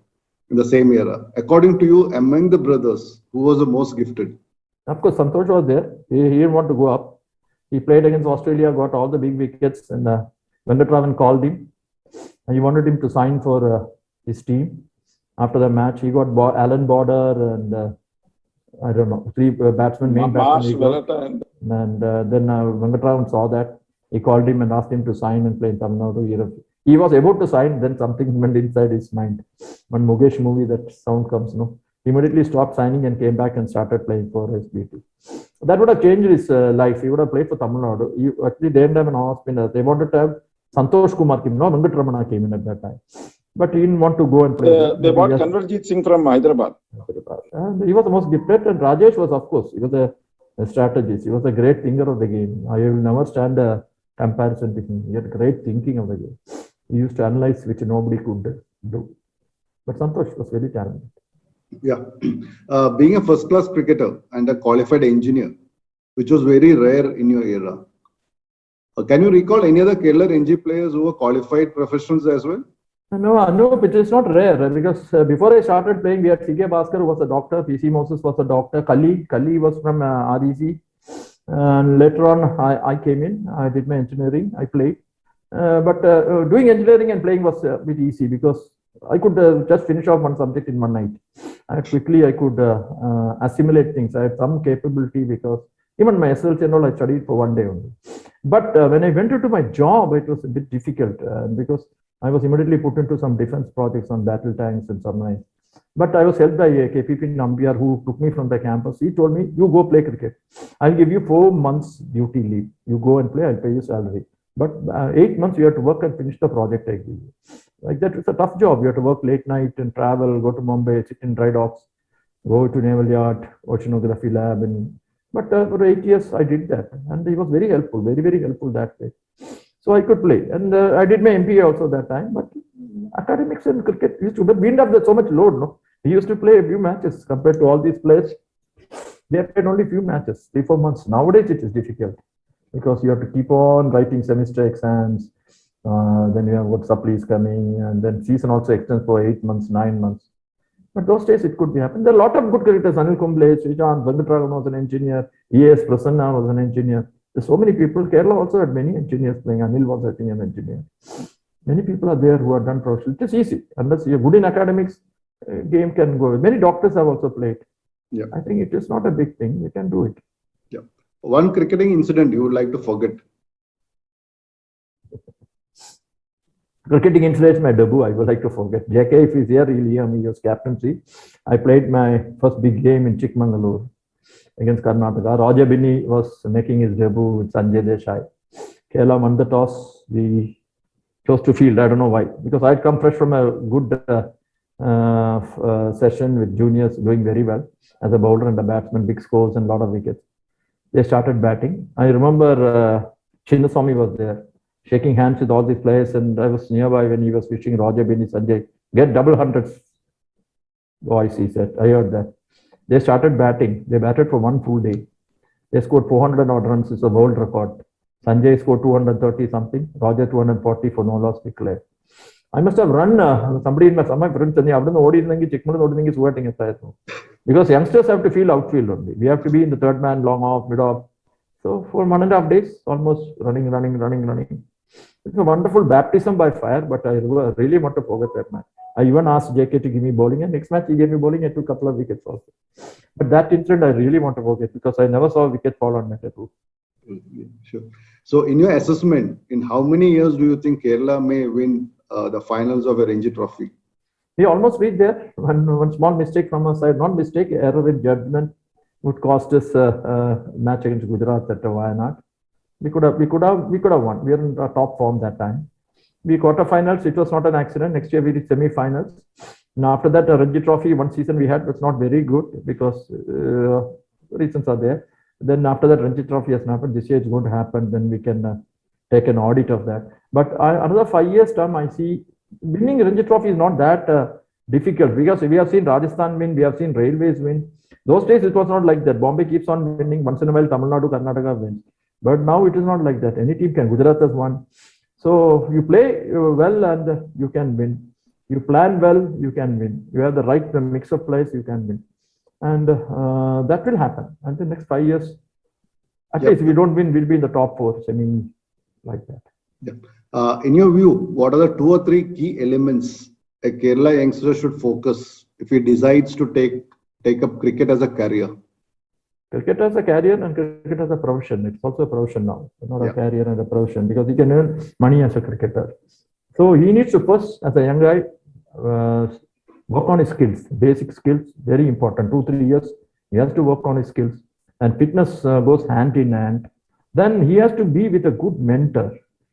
in the same era. According to you, among the brothers, who was the most gifted? Of course, Santosh was there. He didn't want to go up. He played against Australia, got all the big wickets, and Venkatraman called him. And he wanted him to sign for his team. After the match, he got Alan Border and I don't know, three batsmen, main Marsh, batsmen. Velata, and Then Venkatraman saw that. He called him and asked him to sign and play in Tamil Nadu. He was about to sign, then something went inside his mind. When Mukesh movie, that sound comes, no. He immediately stopped signing and came back and started playing for SBT. That would have changed his life. He would have played for Tamil Nadu. Actually, they didn't have an off spinner. They wanted to have Santosh Kumar came, no, Venkatramana came in at that time. But he didn't want to go and play. they bought Kanwarjit Singh from Hyderabad. And he was the most gifted, and Rajesh was, of course, he was a strategist. He was a great thinker of the game. I will never stand a comparison to him. He had great thinking of the game. He used to analyze which nobody could do. But Santosh was very talented. Yeah. Being a first-class cricketer and a qualified engineer, which was very rare in your era. Can you recall any other Kerala NG players who were qualified professionals as well? No, it is not rare because before I started playing, we had C.K. Bhaskar, who was a doctor, P.C. Moses was a doctor, Kali was from REC. And later on, I came in, I did my engineering, I played. But doing engineering and playing was a bit easy because I could just finish off one subject in one night. Quickly, I could assimilate things. I had some capability because even my SLC and all, I studied for one day only. But when I went into my job, it was a bit difficult because I was immediately put into some defense projects on battle tanks and submarines. But I was helped by KPP Nambiar, who took me from the campus. He told me, you go play cricket. I'll give you 4 months duty leave. You go and play, I'll pay you salary. But 8 months, you have to work and finish the project I give you. Like that, it's a tough job. You have to work late night and travel, go to Mumbai, sit in dry docks, go to Naval Yard, Oceanography Lab. But for 8 years, I did that. And he was very helpful, very, very helpful that way. So I could play. And I did my MBA also that time. But academics and cricket used to, but we didn't have so much load, no? He used to play a few matches compared to all these players. They have played only few matches, 3-4 months. Nowadays, it is difficult because you have to keep on writing semester exams. Then you have what supplies coming, and then season also extends for 8 months, 9 months. But those days it could be happening. There are a lot of good cricketers. Anil Kumble, Srijan, Venkatraman was an engineer. E.S. Prasanna was an engineer. There's so many people. Kerala also had many engineers playing. Anil was, I think, an engineer. Many people are there who have done professional. It is easy. Unless you're good in academics, game can go. Many doctors have also played. Yeah. I think it is not a big thing. You can do it. Yeah. One cricketing incident you would like to forget? Cricketing incident, my debut, I would like to forget. JK, if he's here, he'll hear me. He was captaincy. I played my first big game in Chikmagalur against Karnataka. Roger Binney was making his debut with Sanjay Desai. Kerala won the toss. We chose to field. I don't know why. Because I'd come fresh from a good session with juniors doing very well as a bowler and a batsman, big scores and a lot of wickets. They started batting. I remember Chinnaswamy was there, shaking hands with all the players, and I was nearby when he was wishing Roger Binney, Sanjay, get double hundreds. Boys, he said. I heard that. They started batting. They batted for one full day. They scored 400 odd runs. It's a world record. Sanjay scored 230 something. Roger 240 for no loss declared. I must have run. Somebody in some of my friends told me, because youngsters have to field outfield only. We have to be in the third man, long off, mid off. So for 1.5 days, almost running. It's a wonderful baptism by fire, but I really want to forget that match. I even asked JK to give me bowling, and next match he gave me bowling. I took a couple of wickets also. But that incident I really want to forget because I never saw a wicket fall on my debut. Sure. So in your assessment, in how many years do you think Kerala may win the finals of a Ranji Trophy? We almost reached there. One small mistake from our side, not mistake, error in judgment would cost us a match against Gujarat at Wayanad. We could have won. We were in top form that time. We quarterfinals, it was not an accident. Next year we reached semi-finals. Now after that, Ranji Trophy, one season we had was not very good because reasons are there. Then after that, Ranji Trophy has happened. This year it's going to happen. Then we can take an audit of that. But another 5 years term, I see winning Ranji Trophy is not that difficult because we have seen Rajasthan win, we have seen Railways win. Those days it was not like that. Bombay keeps on winning. Once in a while, Tamil Nadu, Karnataka wins. But now it is not like that. Any team can. Gujarat has won. So you play well and you can win. You plan well, you can win. You have the right mix of players, you can win. And that will happen. And the next 5 years, at least if we don't win, we'll be in the top 4, semi like that. Yeah. In your view, what are the 2 or 3 key elements a Kerala youngster should focus if he decides to take up cricket as a career? Cricket as a career and cricket as a profession. It's also a profession now, not a Yeah. career and a profession, because he can earn money as a cricketer. So he needs to first, as a young guy, work on his skills, basic skills, very important. 2-3 years, he has to work on his skills, and fitness goes hand in hand. Then he has to be with a good mentor.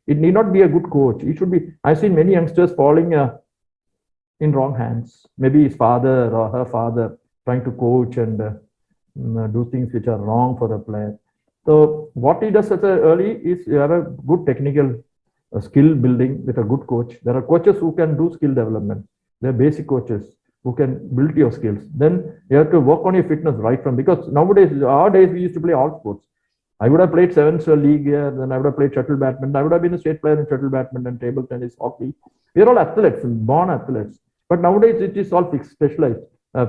It need not be a good coach. He should be. I've seen many youngsters falling in wrong hands. Maybe his father or her father trying to coach and do things which are wrong for the player. So what he does at early is you have a good technical skill building with a good coach. There are coaches who can do skill development. There are basic coaches who can build your skills. Then you have to work on your fitness right from, because nowadays, our days, we used to play all sports. I would have played sevens league here, then I would have played shuttle badminton. I would have been a state player in shuttle badminton, table tennis, hockey. We are all athletes, born athletes. But nowadays it is all fixed, specialized.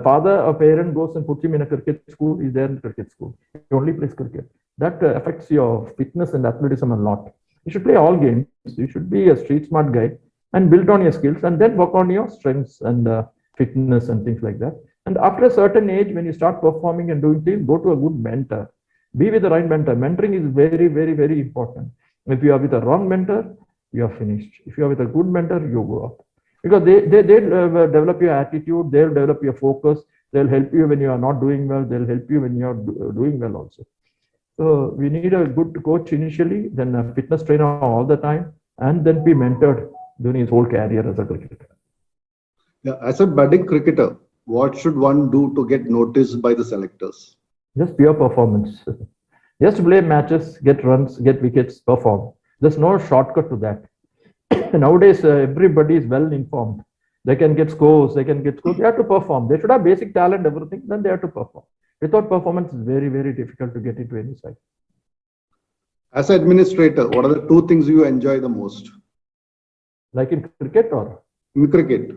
Father or parent goes and puts him in a cricket school, he's there in cricket school. He only plays cricket. That affects your fitness and athleticism a lot. You should play all games. You should be a street smart guy and build on your skills and then work on your strengths and fitness and things like that. And after a certain age, when you start performing and doing things, go to a good mentor. Be with the right mentor. Mentoring is very, very, very important. If you are with a wrong mentor, you are finished. If you are with a good mentor, you go up. Because they develop your attitude, they'll develop your focus, they'll help you when you are not doing well, they'll help you when you are doing well also. So we need a good coach initially, then a fitness trainer all the time, and then be mentored during his whole career as a cricketer. Yeah, as a budding cricketer, what should one do to get noticed by the selectors? Just pure performance. Just play matches, get runs, get wickets, perform. There's no shortcut to that. Nowadays, everybody is well informed. They can get scores, they can get scores. They have to perform. They should have basic talent, everything, then they have to perform. Without performance, it's very, very difficult to get into any side. As an administrator, what are the 2 things you enjoy the most? Like in cricket or? In cricket.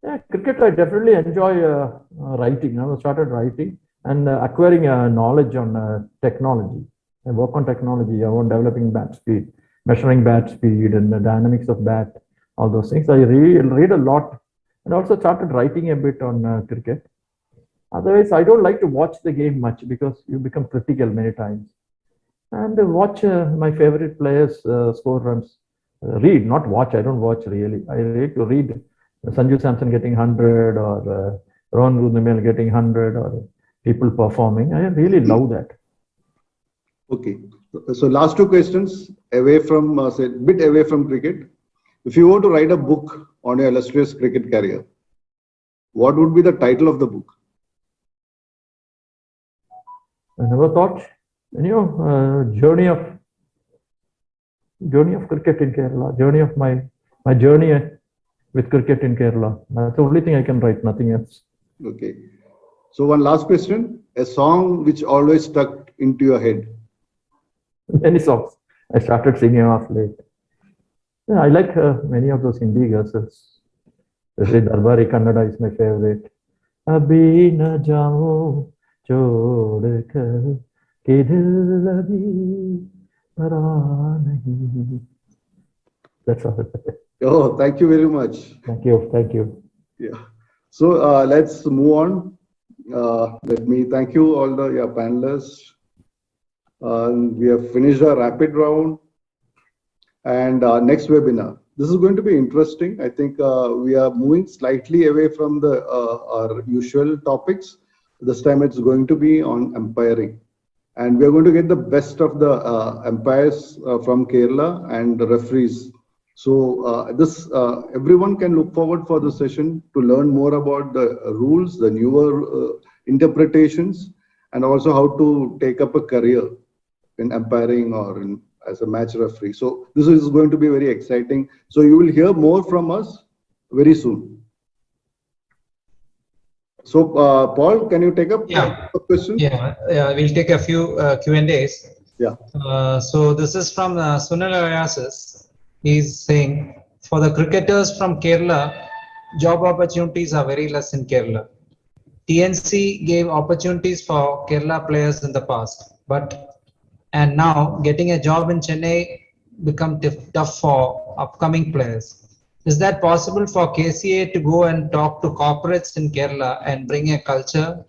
Yeah, cricket, I definitely enjoy writing. I started writing and acquiring knowledge on technology. I work on technology. I want developing bat speed, measuring bat speed and the dynamics of bat, all those things. I read a lot and also started writing a bit on cricket. Otherwise, I don't like to watch the game much because you become critical many times. And watch my favorite players score runs. Read, not watch. I don't watch really. I like to read Sanju Samson getting 100 or Ron Rudnimel getting 100 or people performing. I really love that. Okay. So last 2 questions away from, say, bit away from cricket. If you were to write a book on your illustrious cricket career, what would be the title of the book? I never thought, journey of cricket in Kerala, journey of my journey with cricket in Kerala. That's the only thing I can write, nothing else. Okay. So one last question, a song which always stuck into your head. Many songs. I started singing off late. Yeah, I like many of those Hindi girls. Especially Darbari Kannada is my favorite. Abhi na jao chod kar ke dil abhi bhara nahi. That's all. Oh, thank you very much. Thank you. Thank you. Yeah. So let's move on. Let me thank you all the panelists. We have finished our rapid round and our next webinar. This is going to be interesting. I think we are moving slightly away from our usual topics. This time it's going to be on umpiring. And we are going to get the best of the umpires from Kerala and the referees. So everyone can look forward for the session to learn more about the rules, the newer interpretations, and also how to take up a career in umpiring or as a match referee. So this is going to be very exciting. So you will hear more from us very soon. So Paul, can you take up the questions? Yeah, we'll take a few Q&As. Yeah. So this is from Sunil Ayasis. He's saying, for the cricketers from Kerala, job opportunities are very less in Kerala. TNC gave opportunities for Kerala players in the past, and now getting a job in Chennai become tough for upcoming players. Is that possible for KCA to go and talk to corporates in Kerala and bring a culture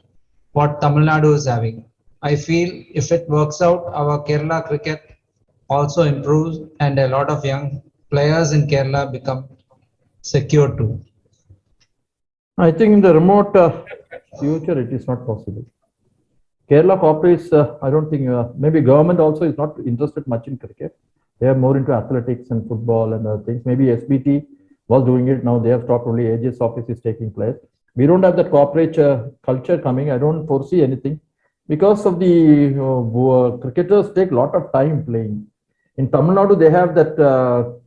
what Tamil Nadu is having? I feel if it works out, our Kerala cricket also improves and a lot of young players in Kerala become secure too. I think in the remote future, it is not possible. Kerala corporates, I don't think, maybe government also is not interested much in cricket. They are more into athletics and football and other things. Maybe SBT was doing it. Now they have stopped. Only AGS office is taking place. We don't have that corporate culture coming. I don't foresee anything because of the cricketers take a lot of time playing. In Tamil Nadu, they have that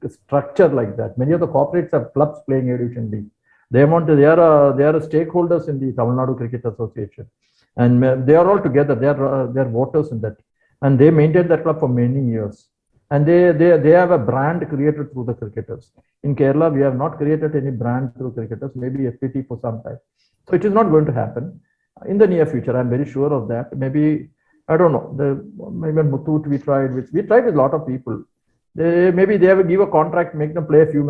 structure like that. Many of the corporates have clubs playing Education League. They are stakeholders in the Tamil Nadu Cricket Association, and they are all together. They are voters in that, and they maintain that club for many years. And they have a brand created through the cricketers. In Kerala, we have not created any brand through cricketers. Maybe FPT for some time. So it is not going to happen in the near future. I'm very sure of that. Maybe I don't know. Maybe Muthoot we tried with a lot of people. Maybe they have give a contract, make them play a few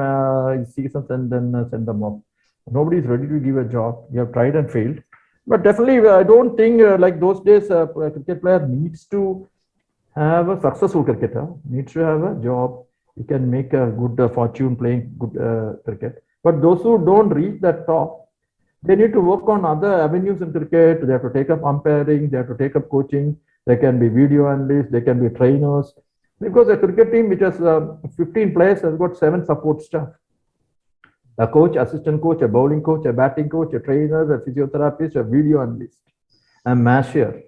seasons, and then send them off. Nobody is ready to give a job. You have tried and failed. But definitely, I don't think like those days, a cricket player needs to have a successful cricketer, needs to have a job. You can make a good fortune playing good cricket. But those who don't reach that top, they need to work on other avenues in cricket. They have to take up umpiring, they have to take up coaching. They can be video analysts, they can be trainers. Because a cricket team which has 15 players has got 7 support staff. A coach, assistant coach, a bowling coach, a batting coach, a trainer, a physiotherapist, a video analyst, a masher.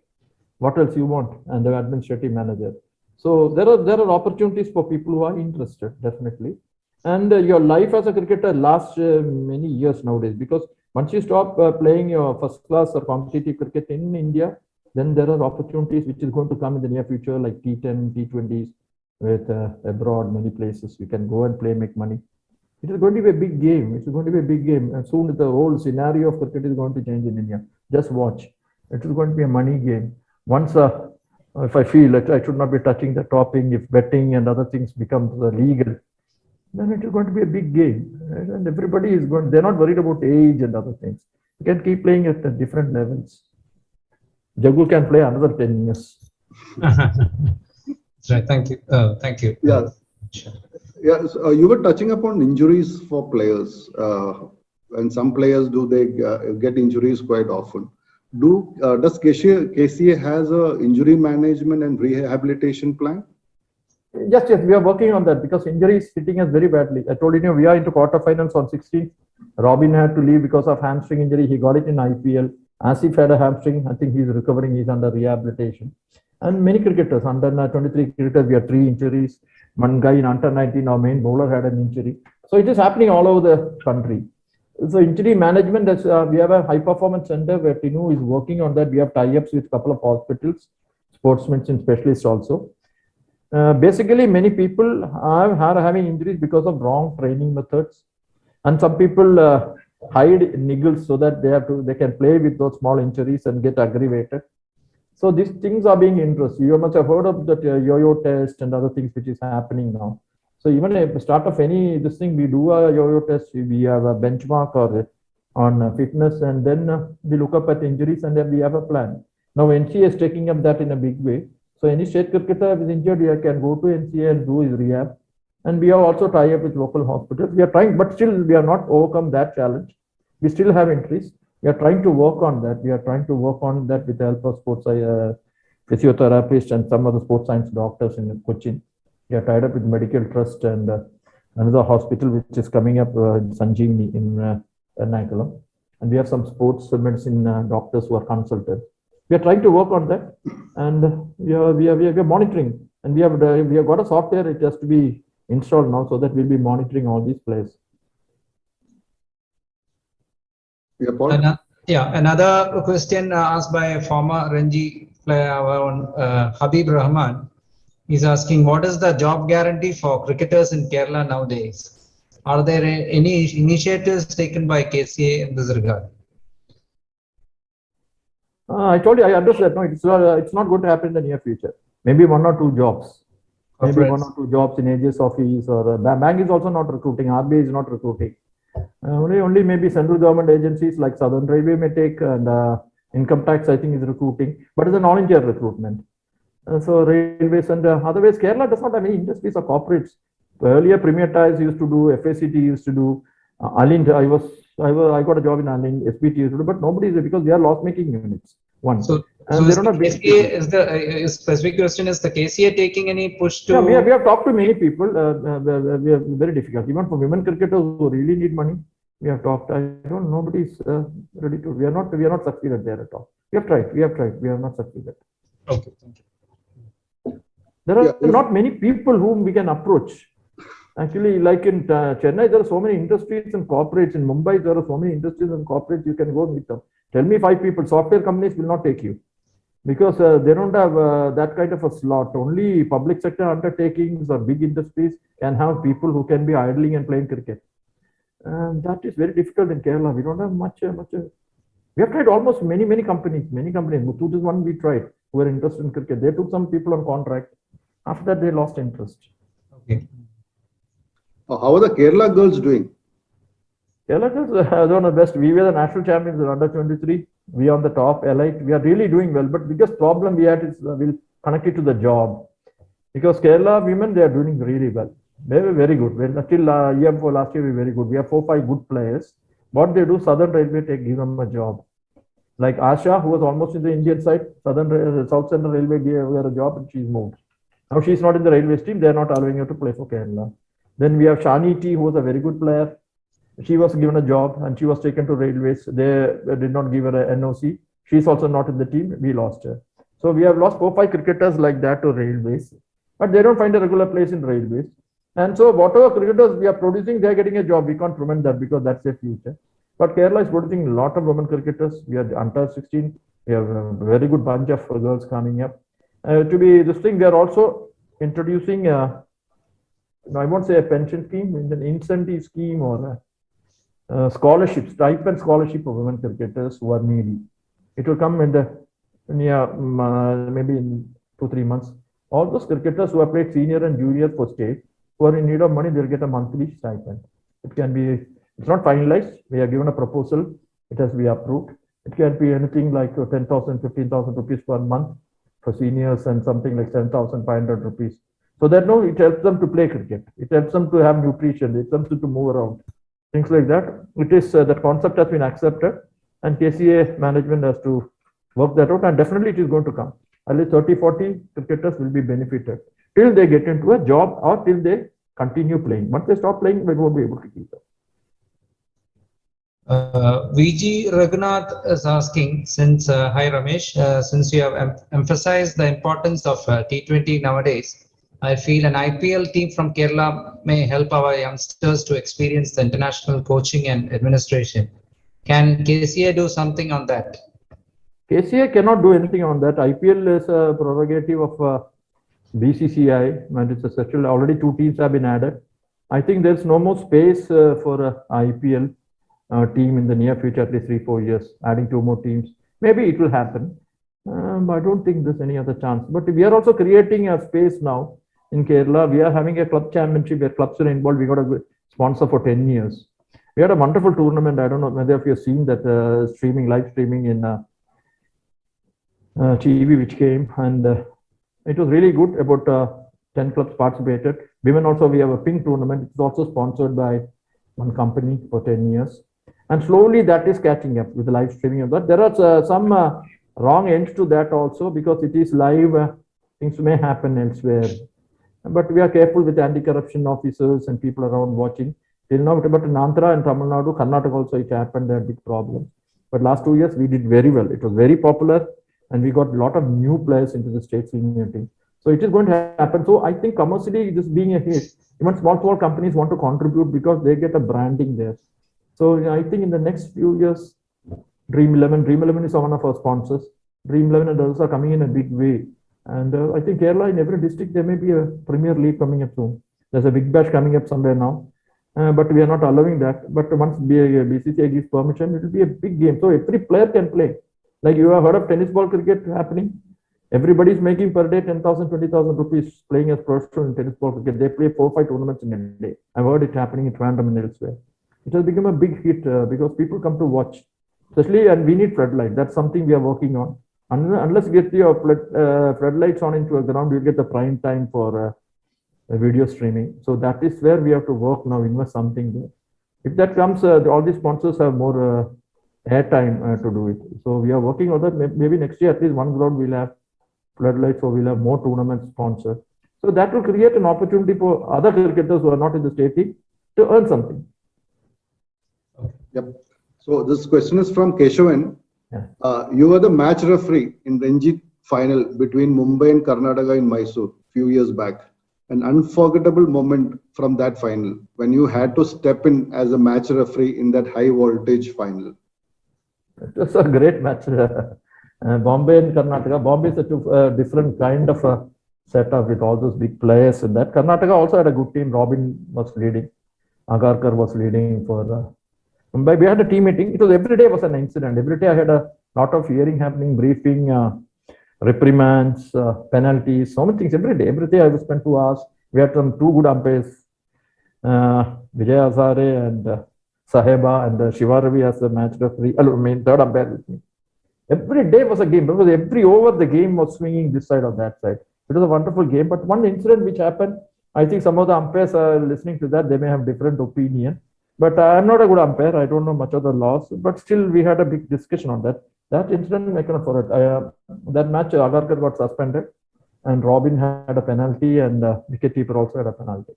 What else you want? And the administrative manager. So there are opportunities for people who are interested, definitely. And your life as a cricketer lasts many years nowadays, because once you stop playing your first class or competitive cricket in India, then there are opportunities which is going to come in the near future, like T10, T20s with abroad, many places. You can go and play, make money. It is going to be a big game. It's going to be a big game. And soon the whole scenario of cricket is going to change in India. Just watch. It is going to be a money game. Once, if I feel that I should not be touching the topping, if betting and other things become legal, then it is going to be a big game. Right? And everybody is going, they're not worried about age and other things. You can keep playing at different levels. Jagu can play another 10 years. Right. Thank you. Thank you. Yeah. Yes, you were touching upon injuries for players, and some players they get injuries quite often. Does KCA has a injury management and rehabilitation plan? Yes, we are working on that because injury is hitting us very badly. I told you, we are into quarterfinals on 16th. Robin had to leave because of hamstring injury. He got it in IPL. Asif had a hamstring. I think he's recovering. He's under rehabilitation. And many cricketers, under 23 cricketers, we have 3 injuries. One guy in under 19, our main bowler had an injury. So it is happening all over the country. So injury management, we have a high performance center where Tinu is working on that. We have tie-ups with a couple of hospitals, sportsmen specialists also. Basically, many people are having injuries because of wrong training methods. And some people hide niggles so that they can play with those small injuries and get aggravated. So these things are being interested. You must have heard of the yo-yo test and other things which is happening now. So even at the start of this thing, we do a yo-yo test. We have a benchmark on fitness, and then we look up at injuries, and then we have a plan. Now NCA is taking up that in a big way. So any state cricketer who is injured, he can go to NCA and do his rehab. And we have also tied up with local hospitals. We are trying, but still we are not overcome that challenge. We still have injuries. We are trying to work on that. We are trying to work on that with the help of sports physiotherapists and some of the sports science doctors in Cochin. We are tied up with Medical Trust and another hospital which is coming up in Sanjeevani in Ernakulam. And we have some sports medicine doctors who are consulted. We are trying to work on that, and we are monitoring. And we have got a software. It has to be installed now so that we'll be monitoring all these players. Yeah, Paul? Another question asked by a former Ranji player, Habib Rahman. He's asking, what is the job guarantee for cricketers in Kerala nowadays? Are there any initiatives taken by KCA in this regard? I told you, I understand. No, it's not going to happen in the near future. Maybe 1 or 2 jobs. Maybe 1 or 2 jobs in AGS office, or bank is also not recruiting. RBI is not recruiting. Only maybe central government agencies like Southern Railway may take, and Income tax, I think, is recruiting, but it's an all-India recruitment. So railways and otherwise, Kerala does not have any industries or corporates. Earlier, Premier Tyres used to do, FACT used to do, Allind, I got a job in Allind, SBT used to do, but nobody is because they are loss-making units. One. So And is they don't the have big KCA, is the specific question, is the KCA taking any push to? Yeah, we have talked to many people. We are very difficult. Even for women cricketers who really need money, we have talked. I don't. Nobody is ready to. We are not succeeded there at all. We have tried. We have not succeeded. Okay, thank you. There are Yeah, if- not many people whom we can approach. Actually, like in Chennai, there are so many industries and corporates. In Mumbai, there are so many industries and corporates. You can go meet them. Tell me 5 people. Software companies will not take you, because they don't have that kind of a slot. Only public sector undertakings or big industries can have people who can be idling and playing cricket. And that is very difficult in Kerala. We don't have much. We have tried almost many companies. Muthoot is one we tried who were interested in cricket. They took some people on contract. After that, they lost interest. Okay. How are the Kerala girls doing? Kerala is one of the best. We were the national champions in under 23. We are on the top elite. We are really doing well. But biggest problem we had is we'll connect it to the job. Because Kerala women, they are doing really well. They were very good. Until year before last year, we were very good. We have 4-5 good players. What they do, Southern Railway give them a job. Like Asha, who was almost in the Indian side, South Central Railway gave her a job and she's moved. Now she's not in the railways team. They're not allowing her to play for Kerala. Then we have Shani T, who was a very good player. She was given a job and she was taken to railways. They did not give her a NOC. She's also not in the team. We lost her. So we have lost 4-5 cricketers like that to railways, but they don't find a regular place in railways. And so whatever cricketers we are producing, they're getting a job. We can't prevent that because that's their future. But Kerala is producing a lot of women cricketers. We are under 16. We have a very good bunch of girls coming up. To be this thing, we are also introducing, I won't say a pension scheme, an incentive scheme or scholarship, stipend scholarship for women cricketers who are needy. It will come in the maybe in 2-3 months. All those cricketers who have played senior and junior for state, who are in need of money, they'll get a monthly stipend. It can be, it's not finalized. We are given a proposal. It has to be approved. It can be anything like 10,000, 15,000 rupees per month for seniors and something like 7,500 rupees. So that no, it helps them to play cricket. It helps them to have nutrition. It helps them to move around. Things like that. It is that concept has been accepted, and KCA management has to work that out. And definitely it is going to come. At least 30-40 cricketers will be benefited till they get into a job or till they continue playing. Once they stop playing, we won't be able to keep them. VG Raghunath is asking, since hi Ramesh, since you have emphasized the importance of T20 nowadays, I feel an IPL team from Kerala may help our youngsters to experience the international coaching and administration. Can KCA do something on that? KCA cannot do anything on that. IPL is a prerogative of BCCI, and it's essential. Already 2 teams have been added. I think there's no more space for IPL team in the near future, at least 3-4 years, adding 2 more teams. Maybe it will happen. I don't think there's any other chance. But we are also creating a space now in Kerala. We are having a club championship where clubs are involved. We got a sponsor for 10 years. We had a wonderful tournament. I don't know whether you have seen that live streaming in TV, which came, and it was really good. About 10 clubs participated. Women also, we have a ping tournament. It's also sponsored by one company for 10 years. And slowly that is catching up with the live streaming of that. There are some wrong ends to that also, because it is live. Things may happen elsewhere. But we are careful with anti-corruption officers and people around watching. Till now, but in Andhra and Tamil Nadu, Karnataka also it happened, there are big problems. But last 2 years, we did very well. It was very popular, and we got a lot of new players into the state senior team. So it is going to happen. So I think commercially, this being a hit, even small companies want to contribute because they get a branding there. So I think in the next few years, Dream 11 is one of our sponsors. Dream 11 and others are coming in a big way. And I think Kerala, in every district, there may be a Premier League coming up soon. There's a Big Bash coming up somewhere now. But we are not allowing that. But once BCCI gives permission, it will be a big game. So every player can play. Like you have heard of tennis ball cricket happening. Everybody is making per day 10,000, 20,000 rupees playing as professional in tennis ball cricket. They play 4-5 tournaments in a day. I've heard it happening in Trivandrum and elsewhere. It has become a big hit because people come to watch. especially, and we need floodlight. That's something we are working on. Unless we get your floodlights on into a ground, you'll get the prime time for video streaming. So that is where we have to work now, invest something there. If that comes, all these sponsors have more airtime to do it. So we are working on that. Maybe next year, at least one ground we'll have floodlights, so we'll have more tournaments sponsored. So that will create an opportunity for other cricketers who are not in the state team to earn something. Yep. So this question is from Keshavan. Yeah. You were the match referee in Ranji final between Mumbai and Karnataka in Mysore few years back. An unforgettable moment from that final when you had to step in as a match referee in that high voltage final. It was a great match. Bombay and Karnataka. Bombay is a different kind of a setup with all those big players in that. Karnataka also had a good team. Robin was leading. Agarkar was leading for Mumbai. We had a team meeting. It was every day was an incident. Every day I had a lot of hearing happening, briefing, reprimands, penalties, so many things every day. Every day I would spend 2 hours. We had some 2 good umpires, Vijay Hazare and Saheba, and Shiva Ravi as the match referee. Third umpire with me. Every day was a game because every over the game was swinging this side or that side. It was a wonderful game. But one incident which happened, I think some of the umpires are listening to that. They may have different opinion. But I'm not a good umpire. I don't know much of the laws. But still, we had a big discussion on that. That incident, I cannot forget. That match, Agarkar got suspended, and Robin had a penalty, and wicketkeeper also had a penalty.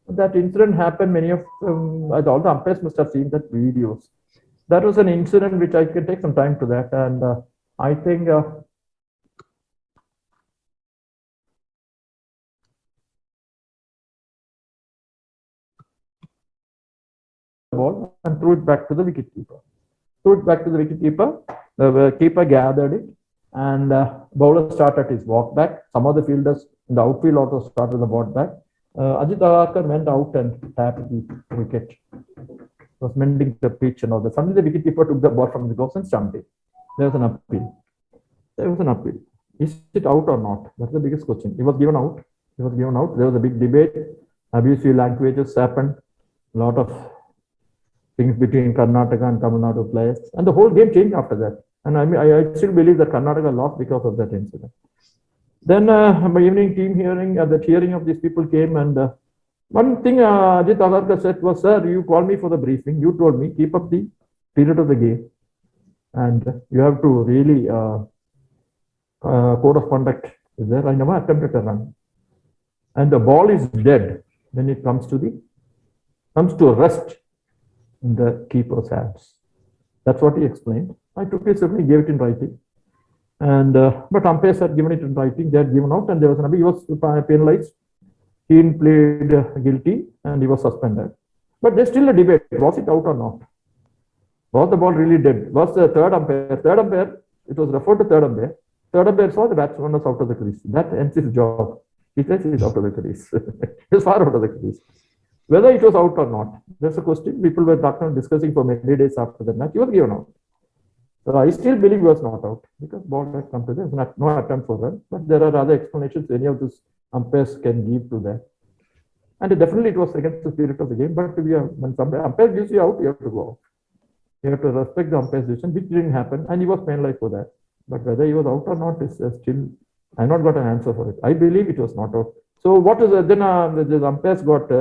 That incident happened. Many of all the umpires must have seen that videos. That was an incident which I can take some time to that, and I think ball and threw it back to the wicketkeeper. The keeper gathered it, and bowler started his walk back. Some of the fielders in the outfield also started the walk back. Ajit Agarkar went out and tapped the wicket. Was mending the pitch and all that. Suddenly the wicketkeeper took the ball from the gloves and stumped it. There was an appeal. Is it out or not? That's the biggest question. He was given out. There was a big debate. Abusive languages happened. A lot of things between Karnataka and Tamil Nadu players. And the whole game changed after that. And I still believe that Karnataka lost because of that incident. Then my evening team hearing, that hearing of these people came, and one thing Ajit Agarkar said was, sir, you called me for the briefing. You told me, keep up the spirit of the game. And you have to really, code of conduct is there. I never attempted a run. And the ball is dead when it comes to rest in the keeper's hands. That's what he explained. I took it, certainly gave it in writing. And but umpires had given it in writing. They had given out, and there was he was penalized. He pleaded guilty and he was suspended. But there's still a debate. Was it out or not? Was the ball really dead? Was the third umpire, it was referred to third umpire. Third umpire saw the batsman was out of the crease. That ends his job. He says he's out of the crease. He's far out of the crease. Whether it was out or not, that's a question. People were discussing for many days after the match. He was given out. So I still believe he was not out because ball had come to this. No attempt for run. But there are other explanations any of these umpires can give to that. And definitely it was against the spirit of the game. But when some umpire gives you out, you have to go out. You have to respect the umpire's decision, which didn't happen, and he was penalized for that. But whether he was out or not is still, I've not got an answer for it. I believe it was not out. So what is then the umpires got,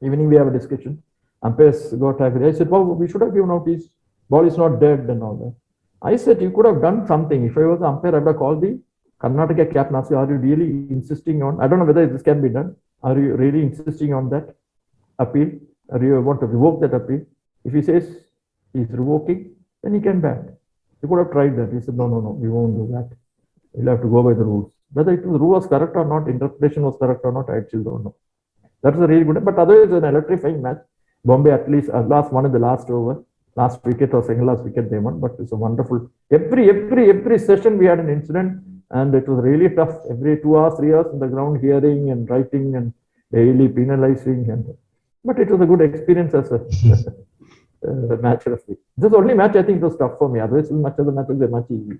evening we have a discussion. Umpires got angry. I said, well, we should have given out his ball is not dead and all that. I said, you could have done something. If I was the umpire, I would have called the Karnataka captain. Asked, are you really insisting on, I don't know whether this can be done. Are you really insisting on that appeal? Or you want to revoke that appeal? If he says he's revoking, then he can bat. You could have tried that. He said, no, we won't do that. We'll have to go by the rules. Whether the rule was correct or not, interpretation was correct or not, I still don't know. That's a really good, but otherwise an electrifying match. Bombay at least last one in the last over, last wicket or second last wicket they won, but it's a wonderful. Every session we had an incident, and it was really tough. Every 2 hours, 3 hours in the ground, hearing and writing and daily penalizing, but it was a good experience as a match referee. This is the only match I think it was tough for me. Otherwise, much of the matches were much easy.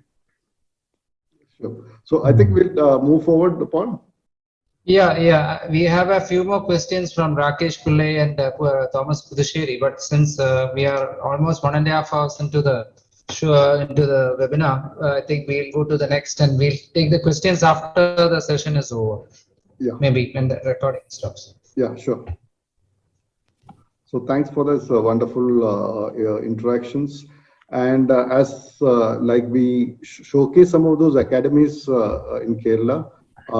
Sure. So I think we'll move forward upon. Yeah. We have a few more questions from Rakesh Pillai and Thomas Puducherry, but since we are almost 1.5 hours into the sure into the webinar. I think we'll go to the next and we'll take the questions after the session is over. Yeah. Maybe when the recording stops. Yeah, sure. So thanks for this wonderful interactions. And as like we showcase some of those academies in Kerala,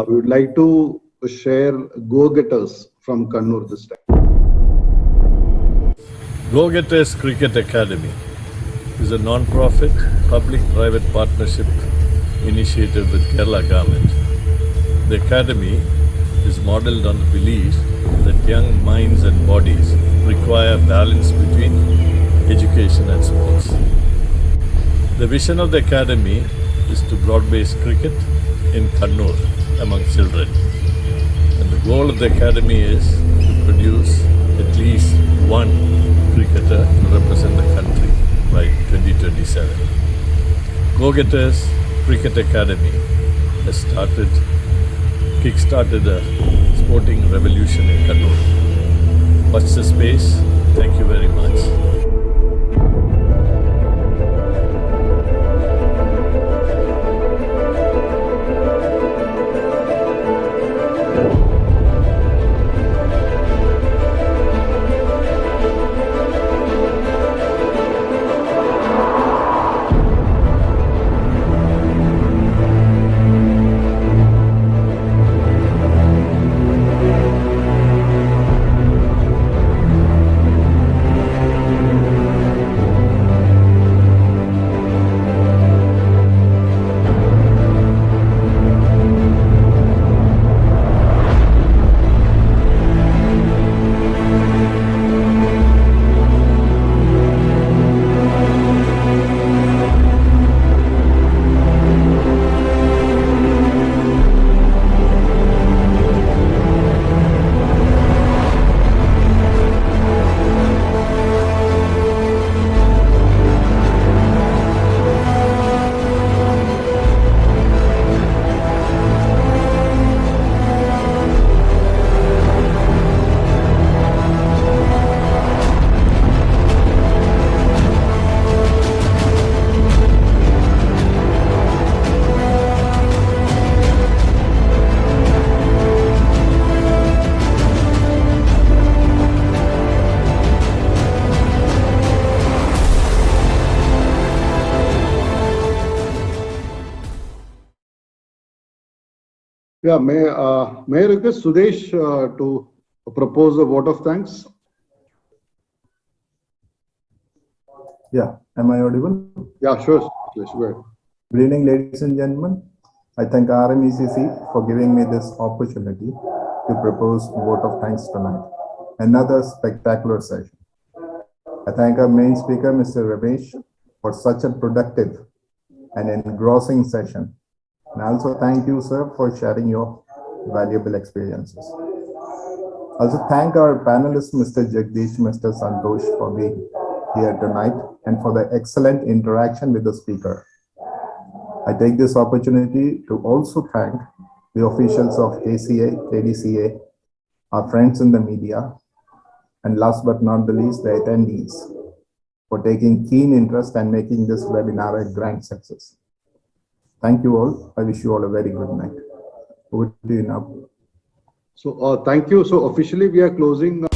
we would like to share go-getters from Kannur this time. Go-Getters Cricket Academy is a non-profit public-private partnership initiative with Kerala government. The academy is modeled on the belief that young minds and bodies require balance between education and sports. The vision of the academy is to broad-base cricket in Kannur among children. And the goal of the academy is to produce at least one cricketer to represent the country by 2027. Go-Getters Cricket Academy has kick-started a sporting revolution in Kannur. Watch the space. Thank you very much. Yeah, may I request Sudesh to propose a vote of thanks? Yeah, am I audible? Yeah, sure. Sudesh, go ahead. Good evening, ladies and gentlemen. I thank RMECC for giving me this opportunity to propose vote of thanks tonight. Another spectacular session. I thank our main speaker, Mr. Ramesh, for such a productive and engrossing session. And I also thank you, sir, for sharing your valuable experiences. Also thank our panelists, Mr. Jagdish, Mr. Santosh, for being here tonight and for the excellent interaction with the speaker. I take this opportunity to also thank the officials of KCA, KDCA, our friends in the media, and last but not the least, the attendees for taking keen interest and making this webinar a grand success. Thank you all. I wish you all a very good night. Over to you now. So thank you. So officially we are closing